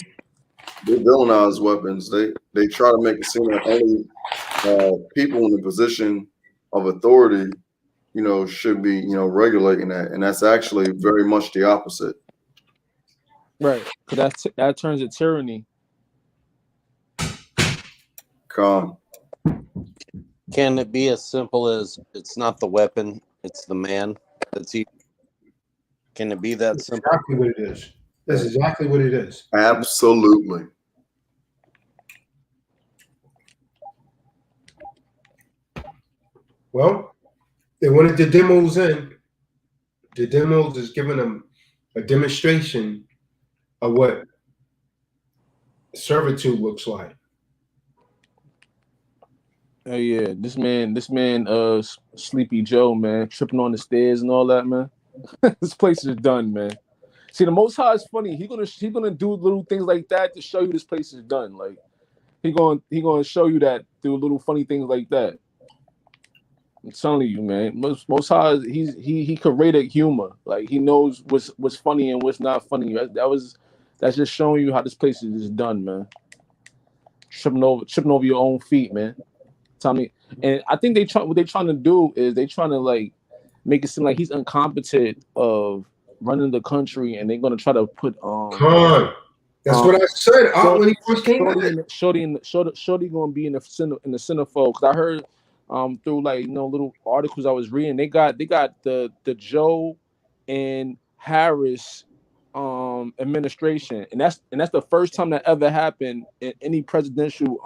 They villainize weapons. They try to make it seem like only people in the position of authority should be, regulating that. And that's actually very much the opposite. Right. Because that turns to tyranny. Calm. Can it be as simple as it's not the weapon, it's the man that's evil? Can it be that simple? Exactly what it is. That's exactly what it is. Absolutely. Well, they wanted the demos in. The demos is giving them a demonstration of what servitude looks like. Oh yeah, this man, Sleepy Joe, man, tripping on the stairs and all that, man. This place is done, man. See, the Most High is funny. He gonna do little things like that to show you this place is done. Like he gonna show you that through little funny things like that. I'm telling you, man. Most High, he created humor. Like he knows what's funny and what's not funny. That's just showing you how this place is just done, man. Tripping over your own feet, man. Tell me, and I think what they're trying to do is they trying to like make it seem like he's incompetent of running the country, and they're gonna try to put That's what I said when he first came Shorty gonna be in the centerfold. Cause I heard through like little articles I was reading, they got the Joe and Harris administration, and that's the first time that ever happened in any presidential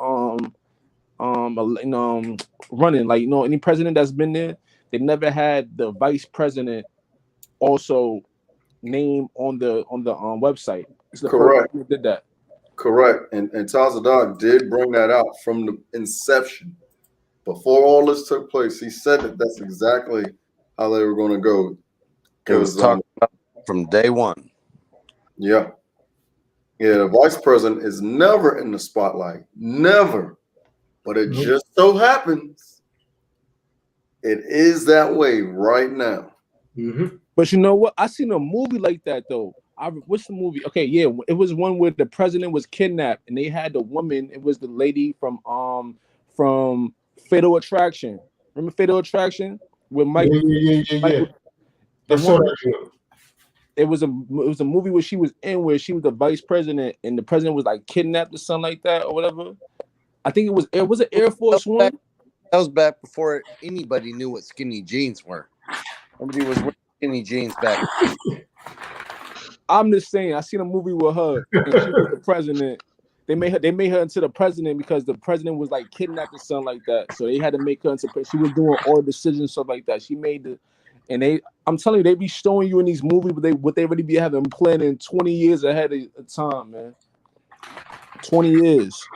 running. Like any president that's been there, they never had the vice president also name on the website. It's the Correct. first time they did that. Correct. And Tazadaq did bring that out from the inception. Before all this took place, he said that that's exactly how they were going to go. It was talked about from day one. Yeah. Yeah, the vice president is never in the spotlight. Never. But it just so happens it is that way right now. Mm-hmm. But you know what? I seen a movie like that though. What's the movie? Okay, yeah, it was one where the president was kidnapped and they had the woman. It was the lady from Fatal Attraction. Remember Fatal Attraction with Mike? Yeah. It was a movie where she was in where she was the vice president and the president was like kidnapped or something like that or whatever. I think it was it Air Force One? That was back before anybody knew what skinny jeans were. Nobody was wearing skinny jeans back. I'm just saying, I seen a movie with her and she was the president. They made her into the president because the president was like kidnapped or something like that. So they had to make her into she was doing all the decisions, stuff like that. She made the I'm telling you, they be showing you in these movies what they really be having planning 20 years ahead of time, man. 20 years.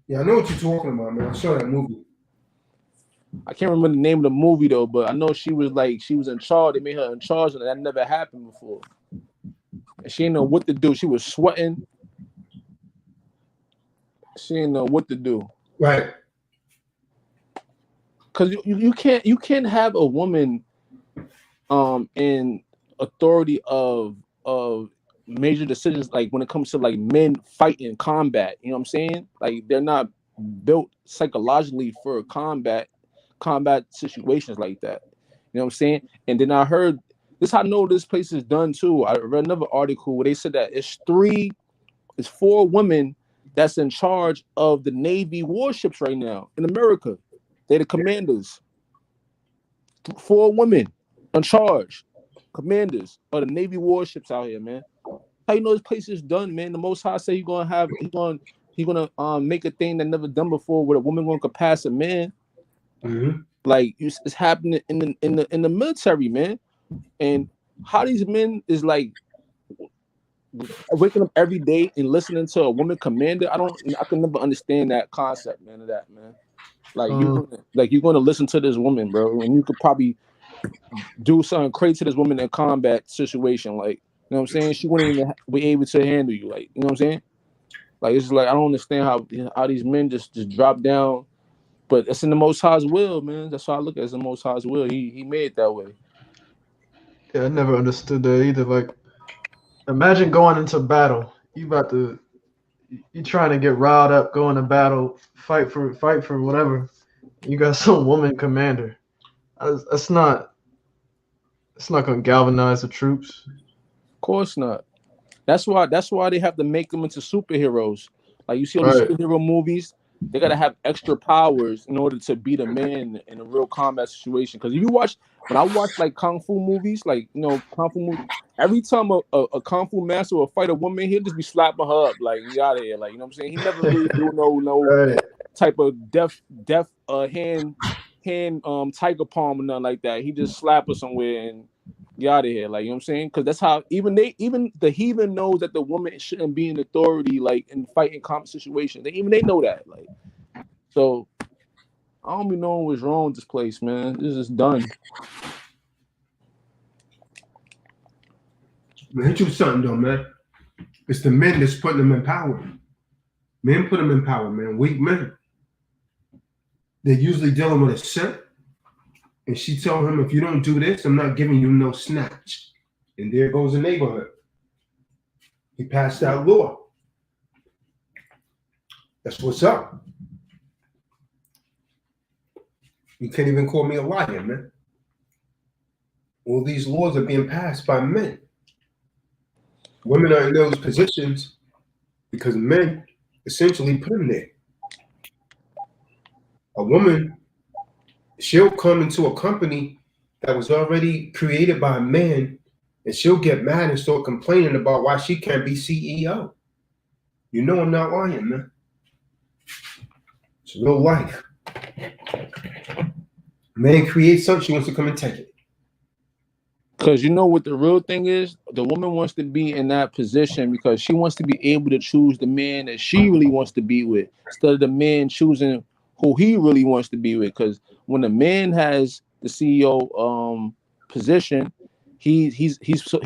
Yeah, I know what you're talking about, man. I saw that movie. I can't remember the name of the movie though, but I know she was in charge. They made her in charge, and that never happened before. And she didn't know what to do. She was sweating. She didn't know what to do. Right. Because you can't have a woman in authority of major decisions, like when it comes to like men fighting combat. You know what I'm saying? Like they're not built psychologically for combat situations like that. You know what I'm saying? And then I heard this. I know this place is done too. I read another article where they said that it's 4 women that's in charge of the Navy warships right now in America. They're the commanders. 4 women in charge, commanders of the Navy warships out here, man. How you know this place is done, man? The Most High say he's gonna make a thing that never done before, where a woman gonna pass a man. Mm-hmm. Like it's happening in the military, man. And how these men is like waking up every day and listening to a woman commander. I can never understand that concept, man. Of that, man. Like you're gonna listen to this woman, bro, and you could probably do something crazy to this woman in a combat situation. Like, you know what I'm saying? She wouldn't even be able to handle you. Like, you know what I'm saying? Like, it's just like I don't understand how these men just drop down. But it's in the Most High's will, man. That's how I look at it. It's the Most High's will. He made it that way. Yeah, I never understood that either. Like, imagine going into battle. You trying to get riled up, go into battle, fight for whatever. You got some woman commander. It's not gonna galvanize the troops. Of course not. That's why they have to make them into superheroes. Like you see all these superhero movies, they gotta have extra powers in order to beat a man in a real combat situation. Because if you when I watch like kung fu movies, like kung fu movies, every time a kung fu master will fight a woman, he'll just be slapping her up, like you out of here, like you know what I'm saying. He never really do no type of death hand tiger palm or nothing like that. He just slap her somewhere and get out of here, like you know what I'm saying. Because that's how even the heathen knows that the woman shouldn't be in authority, like in fighting combat situations. They know that, like. So I don't be knowing what's wrong with this place, man. This is done. Man, hit you with something though, man. It's the men that's putting them in power. Men put them in power, man. Weak men. They're usually dealing with a simp. And she told him, if you don't do this, I'm not giving you no snatch. And there goes the neighborhood. He passed that law. That's what's up. You can't even call me a liar, man. all these laws are being passed by men. Women are in those positions because men essentially put them there. A woman, she'll come into a company that was already created by a man, and she'll get mad and start complaining about why she can't be CEO. You know I'm not lying, man. It's real life. Man creates something, she wants to come and take it. Because you know what the real thing is? The woman wants to be in that position because she wants to be able to choose the man that she really wants to be with, instead of the man choosing who he really wants to be with. Because when a man has the CEO position, he's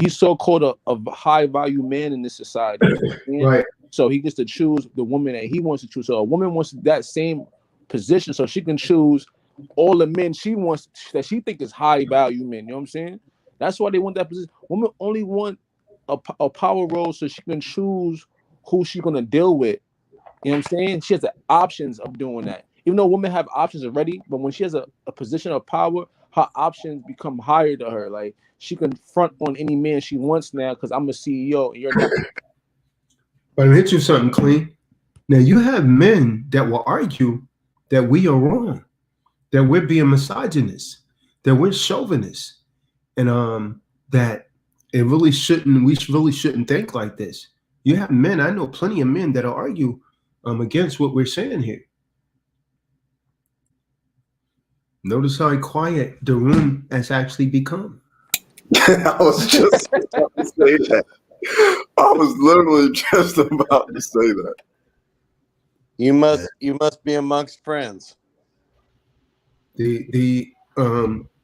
so-called a high value man in this society. Right. So he gets to choose the woman that he wants to choose. So a woman wants that same position so she can choose all the men she wants, that she think is high value men. You know what I'm saying? That's why they want that position. Women only want a power role so she can choose who she's gonna deal with. You know what I'm saying? She has the options of doing that. Even though women have options already, but when she has a position of power, her options become higher to her. Like she can front on any man she wants now because I'm a CEO and you're not. But I'll hit you something clean. Now you have men that will argue that we are wrong, that we're being misogynist, that we're chauvinists. And that it really shouldn't. We really shouldn't think like this. You have men. I know plenty of men that'll argue against what we're saying here. Notice how quiet the room has actually become. I was just about to say that. I was literally just about to say that. You must be amongst friends.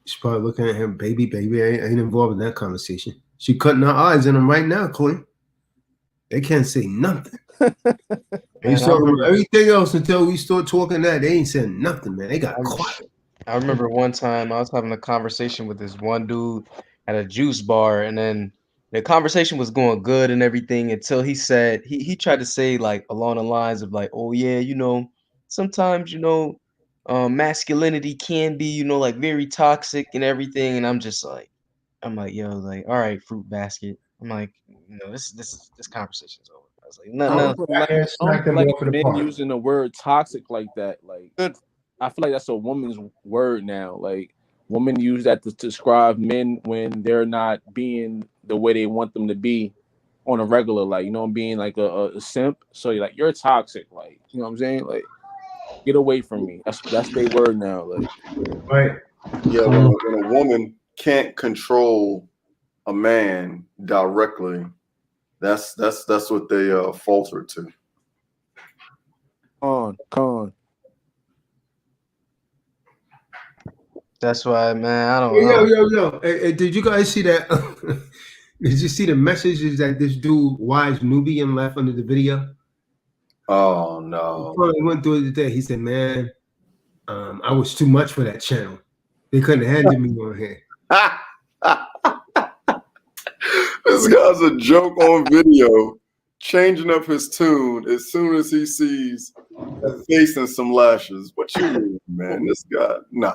She's probably looking at him, baby. I ain't involved in that conversation. She cutting her eyes in him right now, Clay. They can't say nothing. They talking about everything else until we start talking that. They ain't saying nothing, man. They got quiet. I remember one time I was having a conversation with this one dude at a juice bar, and then the conversation was going good and everything until he said he tried to say like along the lines of like, oh yeah, sometimes masculinity can be like very toxic and everything, and I'm like, yo, like, all right, fruit basket. I'm like, this conversation's over. I was like, no. I don't like men using the word toxic like that. Like, I feel like that's a woman's word now. Like, women use that to describe men when they're not being the way they want them to be on a regular, like, being like a simp. So you're toxic, like, you know what I'm saying? Like, get away from me. That's their word now. Like, right. Yeah, when a woman can't control a man directly, that's what they falter to. Con. That's why, man. I don't know. Yo. Hey, did you guys see that? Did you see the messages that this dude, wise Nubian, left under the video? Oh no! He probably went through it today. He said, "Man, I was too much for that channel. They couldn't handle me on here." This guy's a joke on video, changing up his tune as soon as he sees a face and some lashes. What you mean, man? This guy, nah.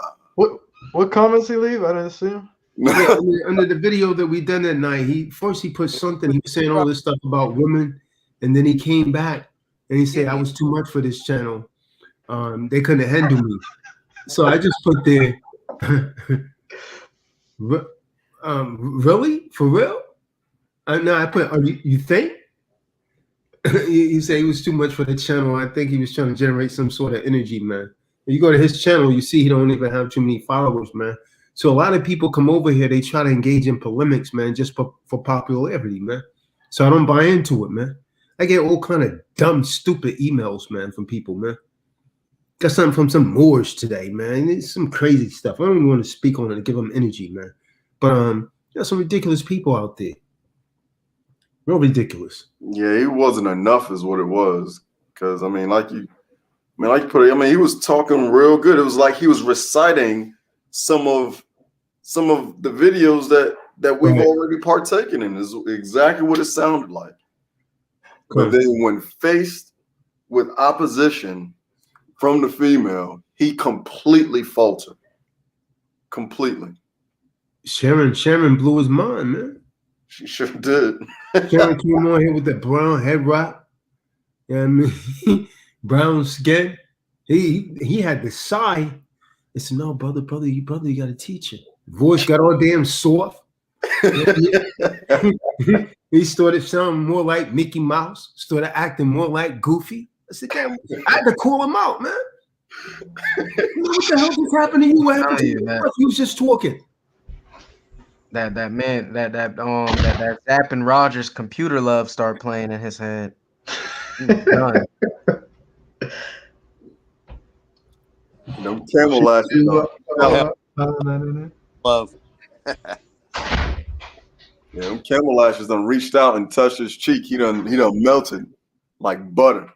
What comments he leave? I didn't see him. Yeah, under the video that we done that night, he put something. He was saying all this stuff about women, and then he came back and he said, "I was too much for this channel. They couldn't handle me." So I just put there, really, for real? No, I put, you think? He said he was too much for the channel. I think he was trying to generate some sort of energy, man. When you go to his channel, you see he don't even have too many followers, man. So a lot of people come over here, they try to engage in polemics, man, just for popularity, man. So I don't buy into it, man. I get all kind of dumb, stupid emails, man, from people, man. Got something from some Moors today, man. It's some crazy stuff. I don't even want to speak on it to give them energy, man. But there's some ridiculous people out there. Real ridiculous. Yeah, he wasn't enough is what it was. Because, like you put it, he was talking real good. It was like he was reciting some of the videos that we've already partaken in. Is exactly what it sounded like. But then when faced with opposition from the female, he completely faltered. Completely. Sharon blew his mind, man. She sure did. Sharon came on here with the brown head wrap. You know what I mean? Brown skin. He had the sigh. He said, no, brother, you got to teach it. Voice got all damn soft. He started sounding more like Mickey Mouse, started acting more like Goofy. I said, damn, I had to call him out, man. What the hell just happened to you? What happened to you? You was just talking. That Zapp and Rogers computer love start playing in his head. Done. Them camel lashes. Love. Yeah, them camel lashes done reached out and touched his cheek. He done melted like butter.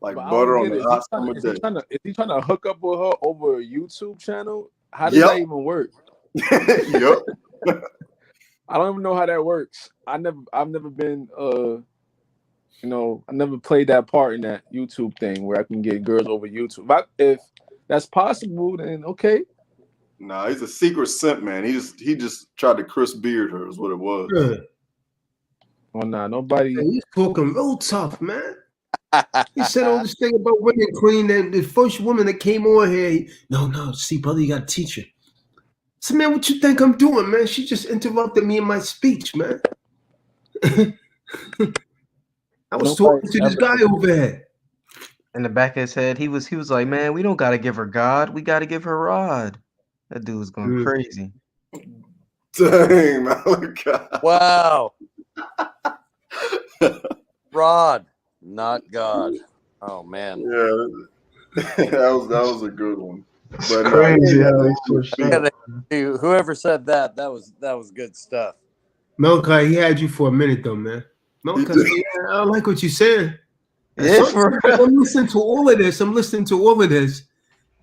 Like butter on a hot summer day. Is he trying to hook up with her over a YouTube channel? How does that even work? Yep. I don't even know how that works. I've never been I never played that part in that YouTube thing where I can get girls over YouTube. If that's possible, then okay. Nah, he's a secret simp, man. He just tried to Chris Beard her is what it was. Yeah. Oh nah, nobody. He's talking real tough, man. He said all this thing about women queen, and the first woman that came on here. No, see, brother, you got to teach her. So, man, what you think I'm doing, man? She just interrupted me in my speech, man. I was talking to this guy over there. In the back of his head, he was like, man, we don't got to give her God. We got to give her Rod. That dude was going crazy. Dang, Malachi. Wow. Rod, not God. Oh man. Yeah, that was a good one. But Crazy whoever said that was good stuff. Malachi, he had you for a minute though, man. Malachi, I don't like what you're saying. Yeah, I'm listening to all of this.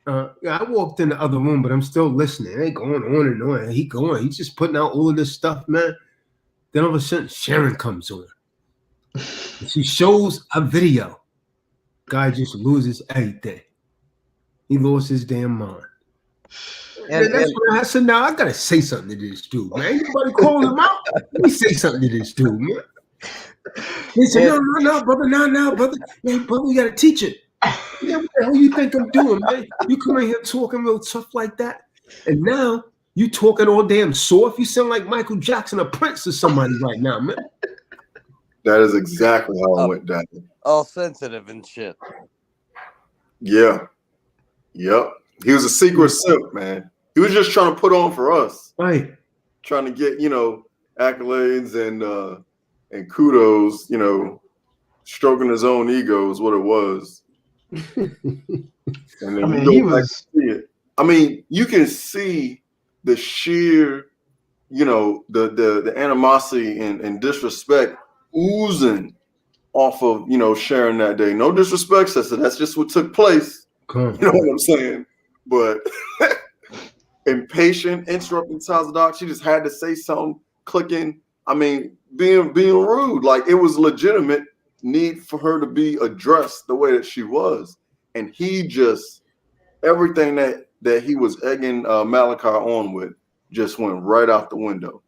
I walked in the other room, but I'm still listening. It ain't going on and on. He's just putting out all of this stuff, man. Then all of a sudden, Sharon comes on. She shows a video. Guy just loses everything. He lost his damn mind. And that's when I said, now I gotta say something to this dude, man. Anybody calling him out? Let me say something to this dude, man. He said, no, brother, brother. Man, brother, you gotta teach it. Yeah, what the hell you think I'm doing, man? You come in here talking real tough like that, and now you talking all damn soft. You sound like Michael Jackson or Prince or somebody right now, man. That is exactly how it went down. All sensitive and shit. Yeah. Yep. He was a secret simp, man. He was just trying to put on for us. Right. Trying to get, accolades and kudos, stroking his own ego is what it was. And then you can see the sheer, the animosity and disrespect oozing off of, Sharon that day. No disrespect, sister. That's just what took place. You know what I'm saying? But impatient, interrupting Tazadak. She just had to say something, clicking. I mean, being rude. Like, it was legitimate need for her to be addressed the way that she was. And he just, everything that he was egging Malachi on with just went right out the window.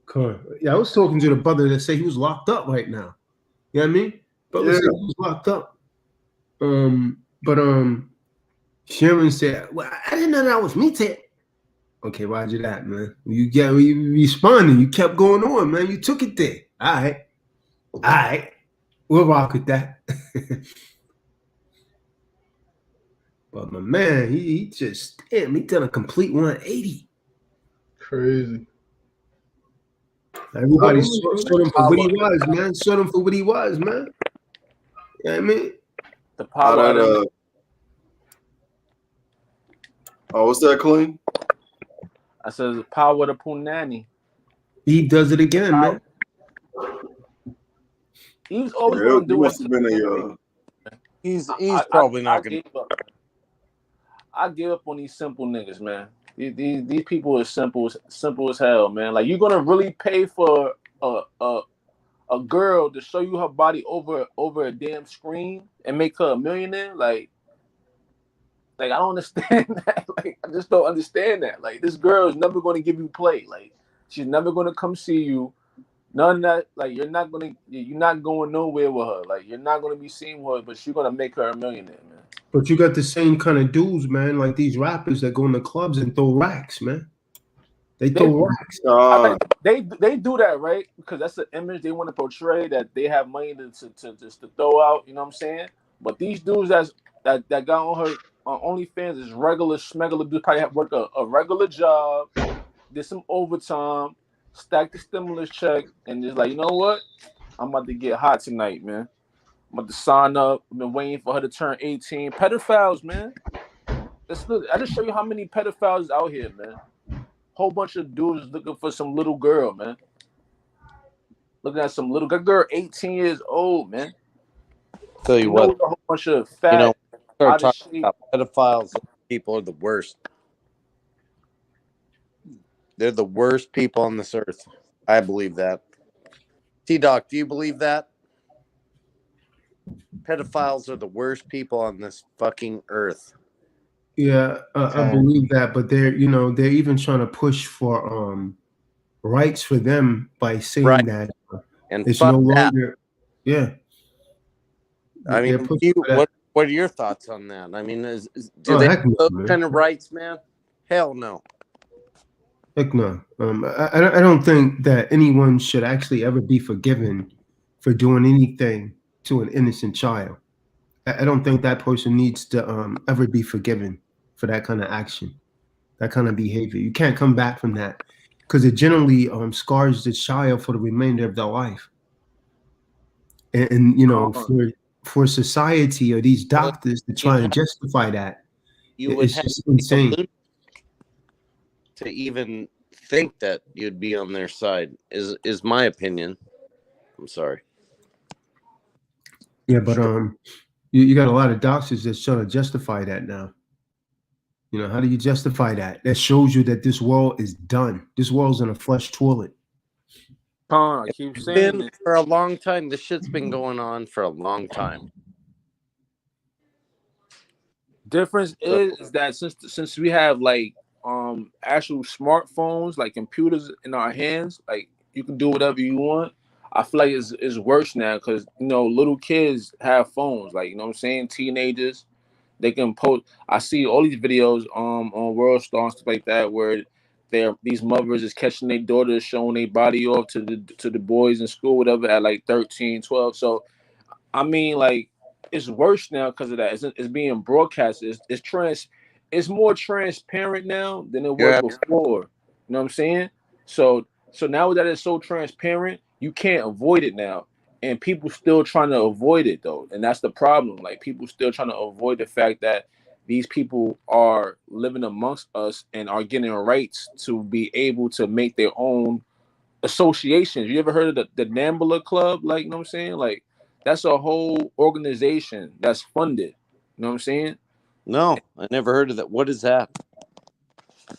Cool. Yeah, I was talking to the brother that said he was locked up right now. You know what I mean? Brother said he was locked up. But Sharon said, well, I didn't know that was me, Ted. Okay, roger that, man. You responding. You kept going on, man. You took it there. All right. We'll rock with that. But my man, he done a complete 180. Crazy. Everybody saw him for what he was, man. Saw him for what he was, man. You know what I mean? The power. What's that, Clean? I said the power of the Punani. He does it again, man. He was always going to do it. He's probably not going to. I give up on these simple niggas, man. These people are simple as hell, man. Like, you're gonna really pay for a girl to show you her body over a damn screen and make her a millionaire? Like, Like, I don't understand that. Like, I just don't understand that. Like, this girl is never going to give you play. Like, she's never going to come see you. None of that. Like, you're not going nowhere with her. Like, you're not going to be seen with her, but you're going to make her a millionaire, man. But you got the same kind of dudes, man, like these rappers that go in the clubs and throw racks, man. They throw racks. They do that, right? Because that's the image they want to portray, that they have money to just to throw out. You know what I'm saying? But these dudes that got on her on OnlyFans is regular schmegular dudes. Probably have work a regular job, did some overtime, stacked the stimulus check, and just like, you know what? I'm about to get hot tonight, man. I'm about to sign up. I've been waiting for her to turn 18. Pedophiles, man. I just show you how many pedophiles out here, man. Whole bunch of dudes looking for some little girl, man. Looking at some little girl, 18 years old, man. Tell you what, a whole bunch of fat, start talking about pedophiles. People are the worst. They're the worst people on this earth. I believe that. T-Doc, do you believe that? Pedophiles are the worst people on this fucking earth. Yeah, I believe that, but they're even trying to push for rights for them by saying that and it's fuck no that. longer. Yeah, I mean, what are your thoughts on that? I mean, do they have those kind of rights, man? Hell no. Heck no. I don't think that anyone should actually ever be forgiven for doing anything to an innocent child. I don't think that person needs to ever be forgiven for that kind of action, that kind of behavior. You can't come back from that because it generally scars the child for the remainder of their life. And for society or these doctors to try and justify that, it's just insane. To even think that you'd be on their side is my opinion. I'm sorry. Yeah, but you got a lot of doctors that's trying to justify that now. How do you justify that? That shows you that this world is done. This world's in a flush toilet. I keep saying it. For a long time. This shit's been going on for a long time. Difference is that since we have like actual smartphones, like computers in our hands, like you can do whatever you want. I feel like it's worse now because little kids have phones, like what I'm saying, teenagers, they can post. I see all these videos on World Star and stuff like that where these mothers is catching their daughters showing their body off to the boys in school, whatever, at like 13, 12. So I mean, like, it's worse now because of that. It's being broadcasted. It's more transparent now than it was before. You know what I'm saying? So now that it's so transparent, you can't avoid it now. And people still trying to avoid it though. And that's the problem. Like, people still trying to avoid the fact that these people are living amongst us and are getting rights to be able to make their own associations. You ever heard of the Nambla Club? Like, you know what I'm saying? Like, that's a whole organization that's funded. You know what I'm saying? No, I never heard of that. What is that?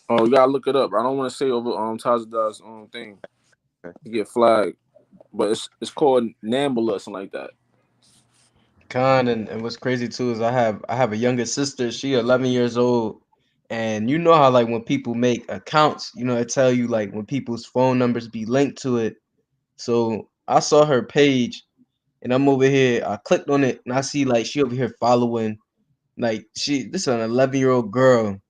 Oh, you gotta look it up. I don't want to say over Tazada's thing. You get flagged. But it's called Nambla or something like that. And what's crazy too is I have a younger sister. She 11 years old, and you know how like when people make accounts, it tell you like when people's phone numbers be linked to it. So I saw her page, and I'm over here. I clicked on it, and I see like she over here following, like this is an 11-year-old girl,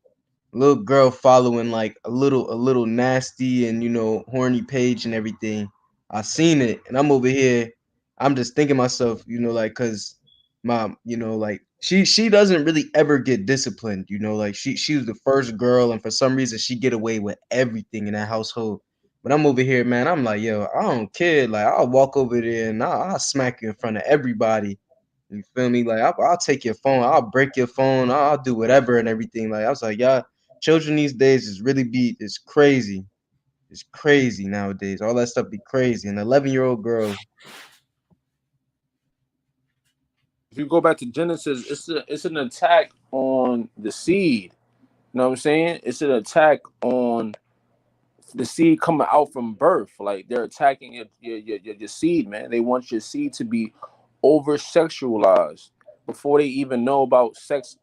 little girl following like a little nasty and horny page and everything. I seen it, and I'm over here. I'm just thinking myself, like, cause mom, like she doesn't really ever get disciplined, like she was the first girl, and for some reason she get away with everything in that household. But I'm over here, man. I'm like, yo, I don't care. Like, I'll walk over there and I'll smack you in front of everybody. You feel me? Like, I'll take your phone. I'll break your phone. I'll do whatever and everything. Like, I was like, y'all, children these days it's crazy. It's crazy nowadays. All that stuff be crazy. An 11-year-old girl. If you go back to Genesis, it's an attack on the seed. You know what I'm saying? It's an attack on the seed coming out from birth. Like, they're attacking your seed, man. They want your seed to be over sexualized before they even know about sex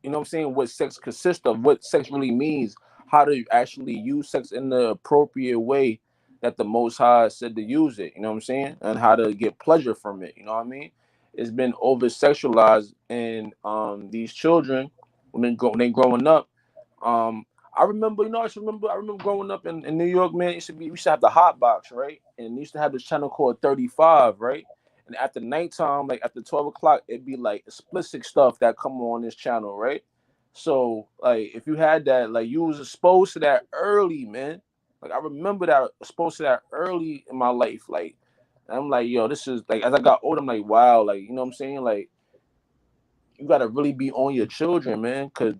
you know what I'm saying, what sex consists of, what sex really means, how to actually use sex in the appropriate way that the Most High said to use it, you know what I'm saying, and how to get pleasure from it, you know what I mean? It's been over sexualized, and these children, when they growing up, I remember, I remember growing up in New York, man. We used to have the hot box, right? And they used to have this channel called 35, right? And after nighttime, like after 12 o'clock, it'd be like explicit stuff that come on this channel, right? So like if you had that, like you was exposed to that early, man. Like I remember that exposed to that early in my life. Like I'm like, yo, this is like as I got older, I'm like, wow, like you know what I'm saying? Like you gotta really be on your children, man, cause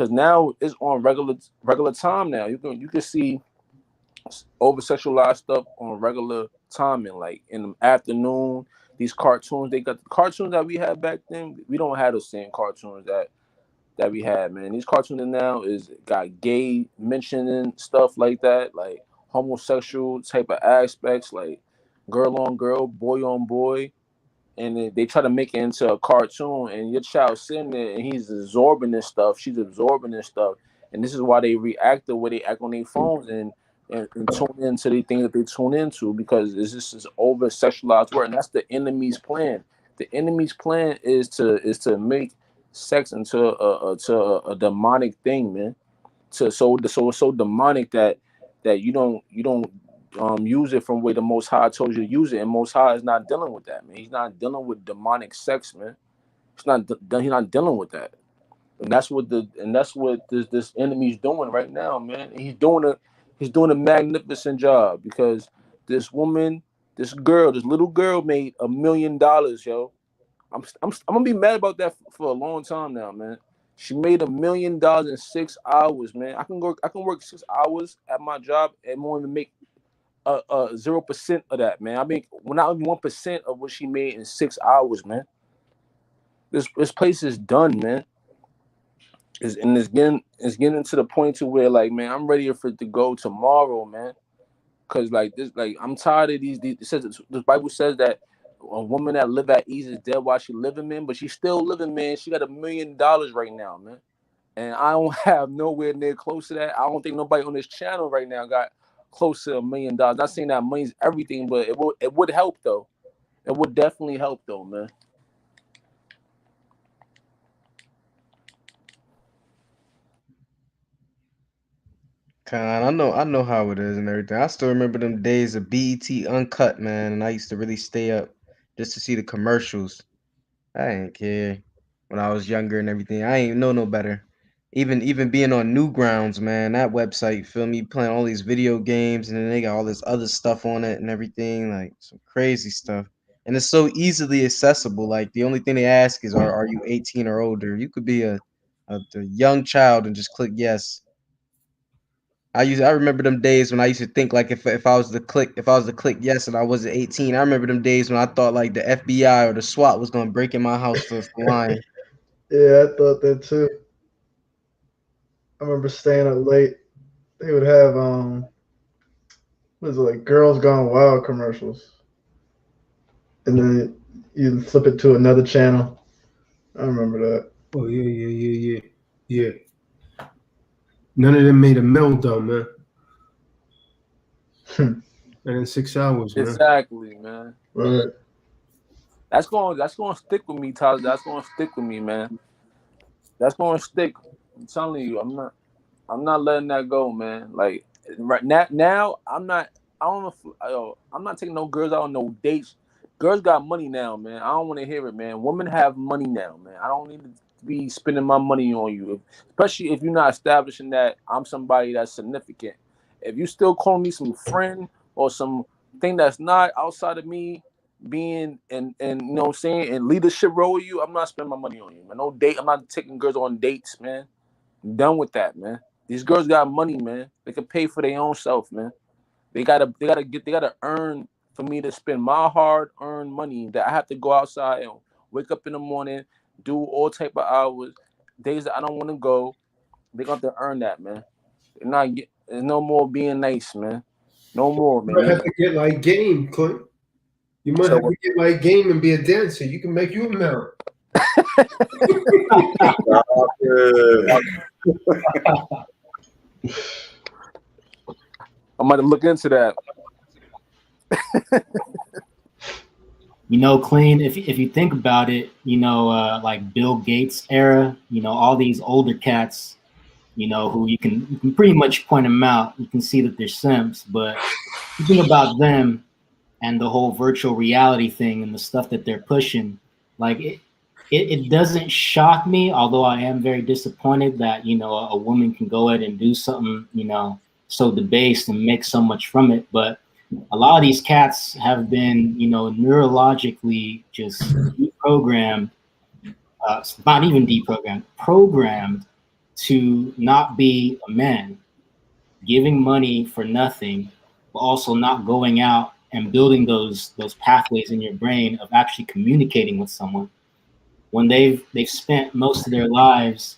now it's on regular time now. You can see over sexualized stuff on regular timing, like in the afternoon. These cartoons, they got the cartoons that we had back then. We don't have the same cartoons that we had, man. These cartoons now is got gay mentioning stuff like that, like homosexual type of aspects, like girl on girl, boy on boy, and they try to make it into a cartoon, and your child's sitting there and he's absorbing this stuff, she's absorbing this stuff, and this is why they react the way they act on their phones and tune into the things that they tune into, because it's just this over sexualized work, and that's the enemy's plan. The enemy's plan is to make sex into a demonic thing, man. So it's so demonic that you don't use it from where the Most High told you to use it, and Most High is not dealing with that, man. He's not dealing with demonic sex, man. He's not dealing with that, and that's what this enemy's doing right now, man. And he's doing a magnificent job, because this woman, this little girl made $1 million, yo. I'm gonna be mad about that for a long time now, man. She made $1 million in 6 hours, man. I can work 6 hours at my job and won't even make 0% of that, man. I mean, not even 1% of what she made in 6 hours, man. This place is done, man. It's getting to the point to where, like, man, I'm ready for it to go tomorrow, man. Cause like this, like I'm tired of these. It says the Bible says that a woman that live at ease is dead while she living, man. But she's still living, man. She got $1 million right now, man. And I don't have nowhere near close to that. I don't think nobody on this channel right now got close to $1 million. Not saying that money's everything, but it would help though. It would definitely help though, man. I know how it is and everything. I still remember them days of BET Uncut, man, and I used to really stay up just to see the commercials. I didn't care when I was younger and everything. I ain't know no better. Even being on Newgrounds, man, that website, feel me, playing all these video games, and then they got all this other stuff on it and everything, like some crazy stuff. And it's so easily accessible. Like the only thing they ask is, are you 18 or older? You could be a young child and just click yes. I remember them days when I used to think like if I was to click yes and I wasn't 18. I remember them days when I thought like the FBI or the SWAT was gonna break in my house for lying. Yeah, I thought that too. I remember staying up late. They would have what is it, like Girls Gone Wild commercials, and then you flip it to another channel. I remember that. Oh yeah. None of them made a meltdown, man. And in 6 hours, man. Exactly, man. Right. That's going to stick with me, Tyler. That's going to stick with me, man. That's going to stick. I'm telling you, I'm not letting that go, man. Like right now I'm not. I don't know. I'm not taking no girls out on no dates. Girls got money now, man. I don't want to hear it, man. Women have money now, man. I don't need to be spending my money on you, especially if you're not establishing that I'm somebody that's significant. If you still calling me some friend or some thing that's not outside of me being and you know what I'm saying, and leadership role with you, I'm not spending my money on you, man. No date. I'm not taking girls on dates, man. I'm done with that, man. These girls got money, man. They can pay for their own self, man. They gotta earn for me to spend my hard-earned money that I have to go outside and wake up in the morning, do all type of hours, days that I don't want to go. They got to earn that, man. There's no more being nice, man. No more, You might man. have to get like Game, Clint. You might have to get like Game and be a dancer. You can make you a mirror. Stop it. I might look into that. You know, Clean, if you think about it, you know, like Bill Gates era, you know, all these older cats, you know, who you can pretty much point them out. You can see that they're simps, but you think about them and the whole virtual reality thing and the stuff that they're pushing, like it doesn't shock me, although I am very disappointed that, you know, a woman can go ahead and do something, you know, so debased and make so much from it. But a lot of these cats have been, you know, neurologically just deprogrammed, not even deprogrammed, programmed to not be a man, giving money for nothing, but also not going out and building those pathways in your brain of actually communicating with someone. When they've spent most of their lives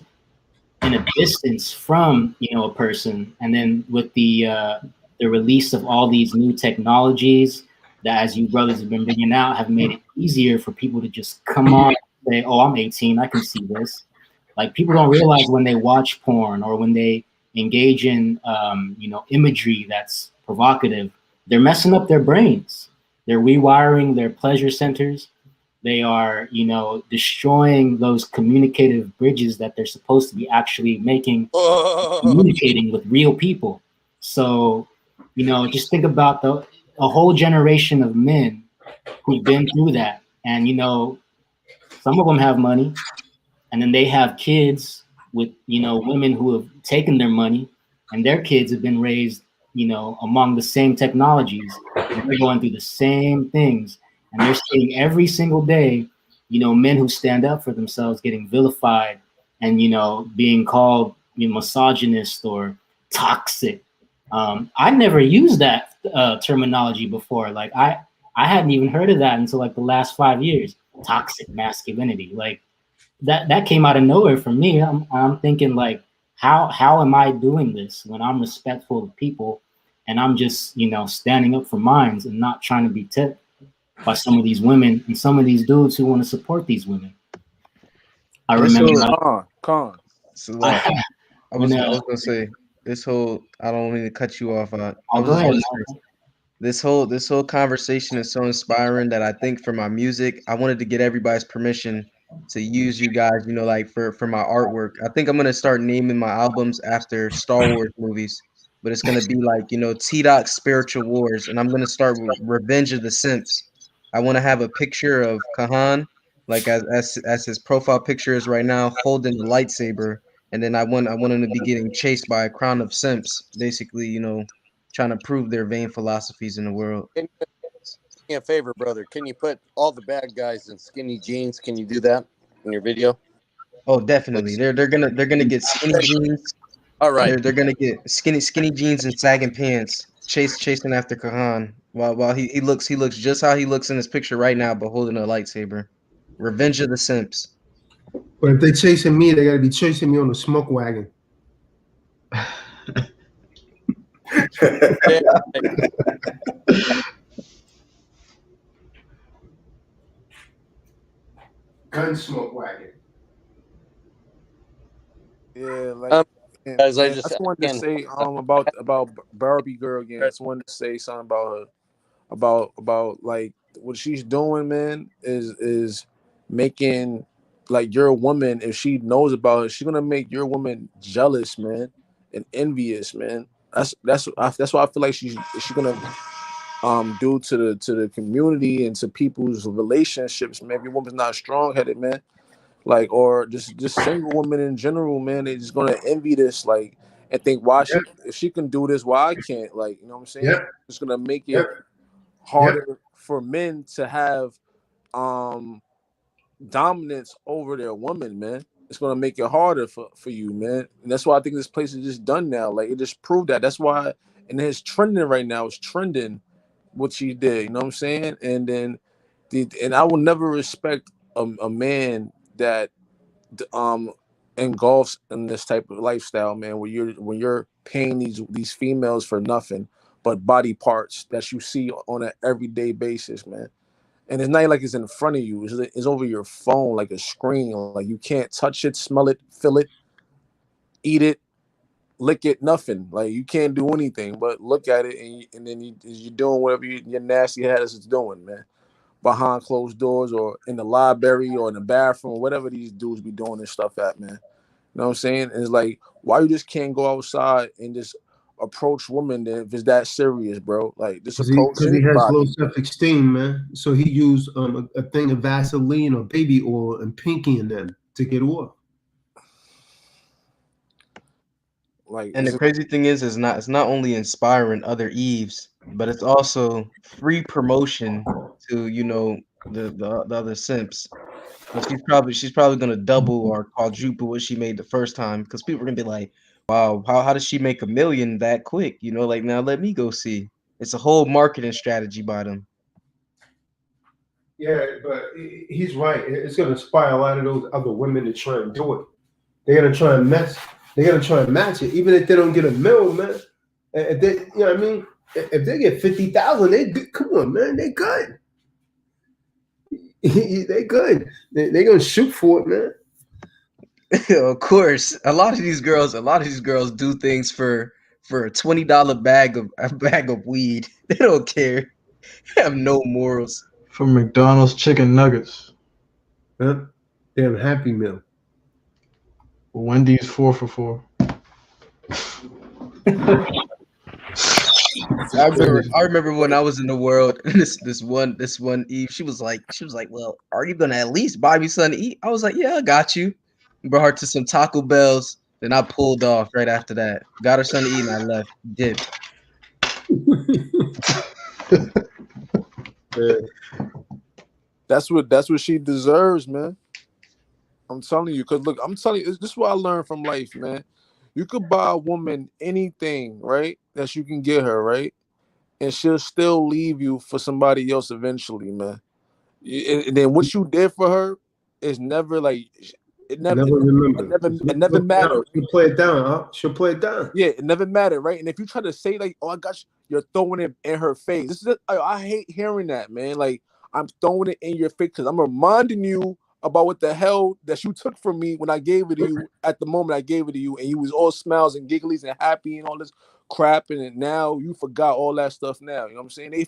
in a distance from, you know, a person, and then with the release of all these new technologies that, as you brothers have been bringing out, have made it easier for people to just come on and say, "Oh, I'm 18, I can see this." Like, people don't realize when they watch porn or when they engage in, you know, imagery that's provocative, they're messing up their brains. They're rewiring their pleasure centers. They are, you know, destroying those communicative bridges that they're supposed to be actually making, communicating with real people. So, you know, just think about a whole generation of men who've been through that. And, you know, some of them have money, and then they have kids with, you know, women who have taken their money, and their kids have been raised, you know, among the same technologies, and they're going through the same things, and they're seeing every single day, you know, men who stand up for themselves getting vilified and, you know, being called, you know, misogynist or toxic. I never used that terminology before. Like, I hadn't even heard of that until like the last 5 years. Toxic masculinity, like, that came out of nowhere for me. I'm thinking, like, how am I doing this when I'm respectful of people and I'm just, you know, standing up for mines and not trying to be tipped by some of these women and some of these dudes who want to support these women. I remember I was gonna say this whole, I don't mean to cut you off. I was go just ahead, gonna say, this whole conversation is so inspiring that I think for my music, I wanted to get everybody's permission to use you guys, you know, like for my artwork. I think I'm gonna start naming my albums after Star Wars movies, but it's gonna be like, you know, T-Dot Spiritual Wars, and I'm gonna start with Revenge of the Simps. I want to have a picture of Kahan, like as his profile picture is right now, holding the lightsaber, and then I want him to be getting chased by a crown of simps, basically, you know, trying to prove their vain philosophies in the world. Can you do me a favor, brother? Can you put all the bad guys in skinny jeans? Can you do that in your video? Oh, definitely. They're gonna get skinny jeans. All right. They're gonna get skinny jeans and sagging pants, chasing after Kahan while he looks just how he looks in his picture right now, but holding a lightsaber. Revenge of the Simps. But if they chasing me, they gotta be chasing me on the smoke wagon. Gun smoke wagon. Yeah, like, Um, guys, I just wanted to say about Barbie girl again. I just wanted to say something about her, about like what she's doing, man, is making, like, your woman, if she knows about it, she's gonna make your woman jealous, man, and envious, man. That's why I feel like she's gonna do to the community and to people's relationships, man. If your woman's not strong headed, man, like, or just single women in general, man, they're just gonna envy this, like, and think, why she, if she can do this, why I can't, like, you know what I'm saying? Yep. It's gonna make it Yep. harder for men to have dominance over their woman, man. It's gonna make it harder for you, man. And that's why I think this place is just done now. Like, it just proved that. That's why, and it's trending right now. It's trending what she did. You know what I'm saying? And then and I will never respect a man that engulfs in this type of lifestyle, man, where you're paying these females for nothing but body parts that you see on an everyday basis, man. And it's not like it's in front of you. It's over your phone, like a screen. Like you can't touch it, smell it, feel it, eat it, lick it, nothing. Like you can't do anything but look at it, and then you're doing whatever your nasty ass is doing, man. Behind closed doors or in the library or in the bathroom, whatever these dudes be doing this stuff at, man. You know what I'm saying? And it's like, why you just can't go outside and just approach women if it's that serious, bro? Like, just approach Because he has low anybody. self-esteem, man. So he used a thing of Vaseline or baby oil and pinky in them to get off. Like, And the crazy thing is it's not only inspiring other Eves, but it's also free promotion to, you know, the other simps. But she's probably gonna double or quadruple what she made the first time, because people are gonna be like, wow, how does she make $1 million that quick? You know, like, now let me go see. It's a whole marketing strategy by them. Yeah, but he's right. It's going to inspire a lot of those other women to try and do it. They're going to try and match. They're going to try and match it, even if they don't get $1 million, man. If they, you know what I mean? If they get 50,000, they good. Come on, man, they good. They good. They're going to shoot for it, man. Of course, a lot of these girls do things for a $20 bag of weed. They don't care. They have no morals. For McDonald's chicken nuggets. Huh? Damn Happy Meal. Wendy's 4 for $4. I remember when I was in the world, this one Eve, she was like, well, are you gonna at least buy me something to eat? I was like, yeah, I got you. Brought her to some Taco Bells. Then I pulled off right after that. Got her something to eat and I left. Dipped. That's what she deserves, man. I'm telling you, because look, I'm telling you, this is what I learned from life, man. You could buy a woman anything, right, that you can get her, right, and she'll still leave you for somebody else eventually, man. And then what you did for her is never like it never mattered. She'll play it down, huh? She'll play it down. Yeah, it never mattered, right? And if you try to say like, "Oh, I got you," you're throwing it in her face. This is I hate hearing that, man. Like, I'm throwing it in your face because I'm reminding you about what the hell that you took from me when I gave it to you at the moment I gave it to you, and you was all smiles and gigglies and happy and all this crap, and now you forgot all that stuff now. You know what I'm saying?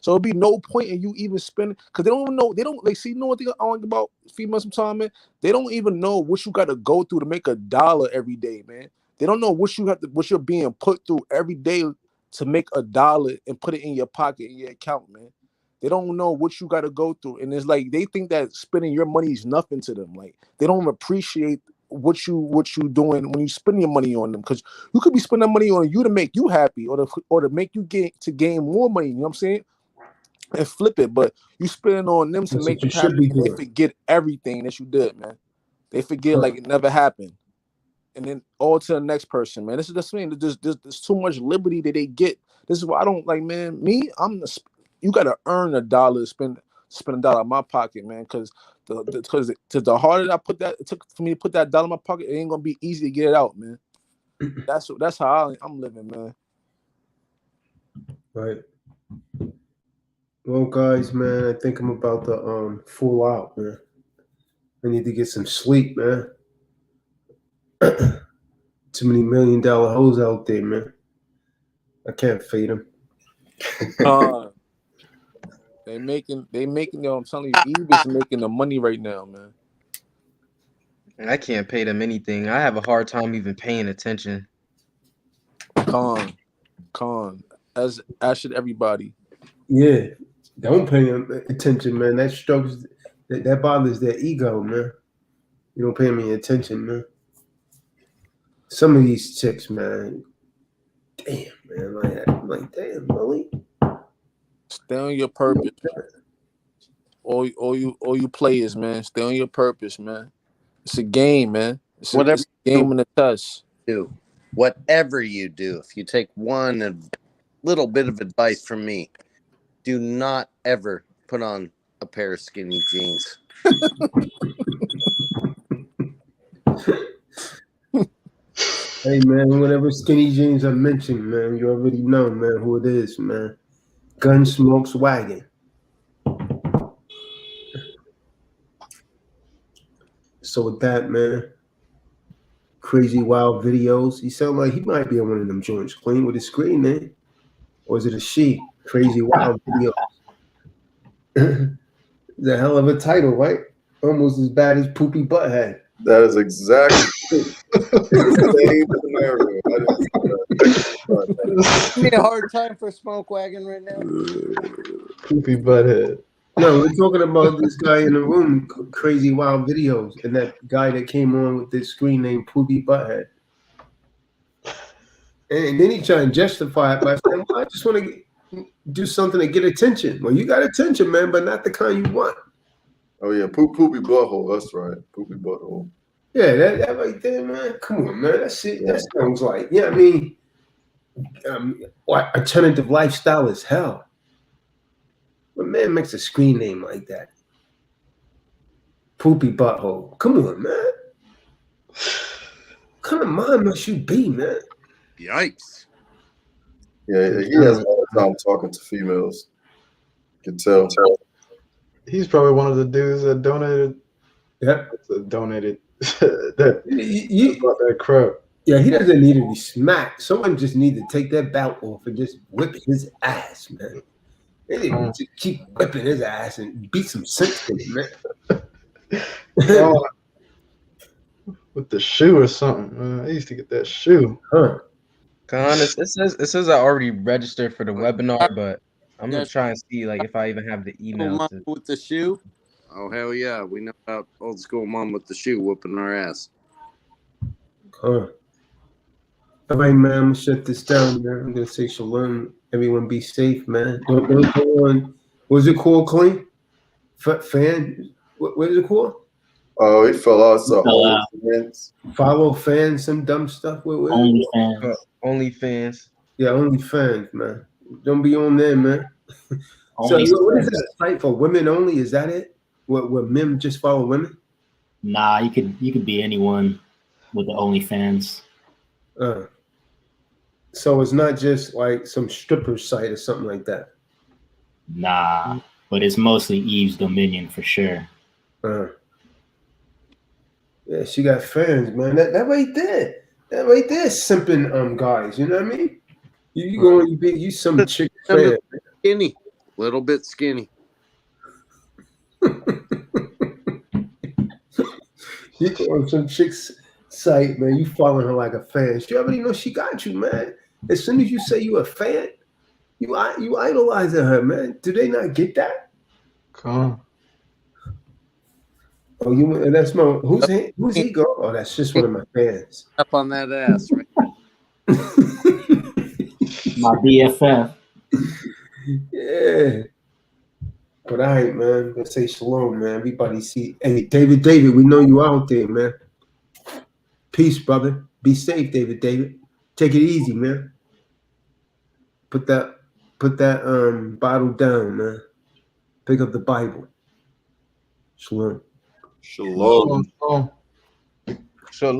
So it'd be no point in you even spending, because they don't even know. They don't like see. You know what I like about females sometimes, man? They don't even know what you got to go through to make $1 every day, man. They don't know what you're being put through every day to make $1 and put it in your pocket, in your account, man. They don't know what you got to go through, and it's like they think that spending your money is nothing to them. Like, they don't appreciate what you doing when you spend your money on them, because you could be spending money on you to make you happy, or to make you gain more money. You know what I'm saying? And flip it, but you spending on them to make them happy, and they forget everything that you did, man. They forget like it never happened, and then all to the next person, man. This is the thing. There's too much liberty that they get. This is why I don't like, man. You gotta earn $1 to spend $1 out of my pocket, man. Because the harder I put that, it took for me to put that $1 in my pocket, it ain't gonna be easy to get it out, man. That's how I'm living, man. Right. Well, guys, man, I think I'm about to fall out, man. I need to get some sleep, man. Too many $1 million hoes out there, man. I can't fade them. They making, I'm telling you, Eve is making the money right now, man. And I can't pay them anything. I have a hard time even paying attention. Con, as should everybody. Yeah, don't pay them attention, man. That strokes, that bothers their ego, man. You don't pay me attention, man. Some of these chicks, man. Damn, man. I'm like, damn, really? Stay on your purpose. All you players, man. Stay on your purpose, man. It's a game, man. It's a game in the test. Whatever you do, if you take one little bit of advice from me, do not ever put on a pair of skinny jeans. Hey, man, whatever skinny jeans I mentioned, man, you already know, man, who it is, man. Gunsmoke's Wagon. So with that, man, crazy wild videos. He sound like he might be on one of them joints. Clean with his screen name, or is it a she? Crazy wild videos. The hell of a title, right? Almost as bad as Poopy Butthead. That is exactly the same scenario. Give me a hard time for Smoke Wagon right now. Poopy Butthead. No, we're talking about this guy in the room, crazy wild videos, and that guy that came on with this screen name Poopy Butthead. And then he tried to justify it by saying, well, I just want to do something to get attention. Well, you got attention, man, but not the kind you want. Oh yeah, poopy butthole. That's right, poopy butthole. Yeah, that right there, man. Come on, man. That shit. That sounds like, yeah. I mean, what alternative lifestyle is hell. What man makes a screen name like that? Poopy butthole. Come on, man. What kind of mind must you be, man? Yikes. Yeah, he has a hard time talking to females. You can tell. He's probably one of the dudes that donated. Yep. Donated that about that crap. Yeah, he doesn't need to be smacked. Someone just need to take that belt off and just whip his ass, man. They need to just keep whipping his ass and beat some sense in him, man. With the shoe or something, man. I used to get that shoe. Huh. Con, it says I already registered for the webinar, but I'm gonna try and see like if I even have the email. Mom with the shoe? Oh hell yeah, we know about old school mom with the shoe whooping our ass. All right, man. I'm gonna shut this down, man. I'm gonna say shalom. Everyone be safe, man. Don't go on. What's it called, Clean? Fan? What is it called? Oh, he fell out. So Follow fans, some dumb stuff. OnlyFans. OnlyFans. Yeah, OnlyFans, man. Don't be on there, man. So what is that site for? Women only? Is that it? Where men just follow women? Nah, you could be anyone with the OnlyFans. So it's not just like some stripper site or something like that. Nah, but it's mostly Eve's Dominion for sure. Yeah, she got fans, man. That right there. That right there is simping guys, you know what I mean? You go and you some chick fan. Skinny. Little bit skinny. You go on some chick's site, man. You following her like a fan. She already know she got you, man. As soon as you say you a fan, you idolizing her, man. Do they not get that? Come. Oh, that's my who's he go? Oh, that's just one of my fans. Up on that ass, right? My BFF. Yeah. But all right, man. Let's say shalom, man. Everybody see. Hey, David, we know you out there, man. Peace, brother. Be safe, David. Take it easy, man. Put that bottle down, man. Pick up the Bible. Shalom. Shalom. So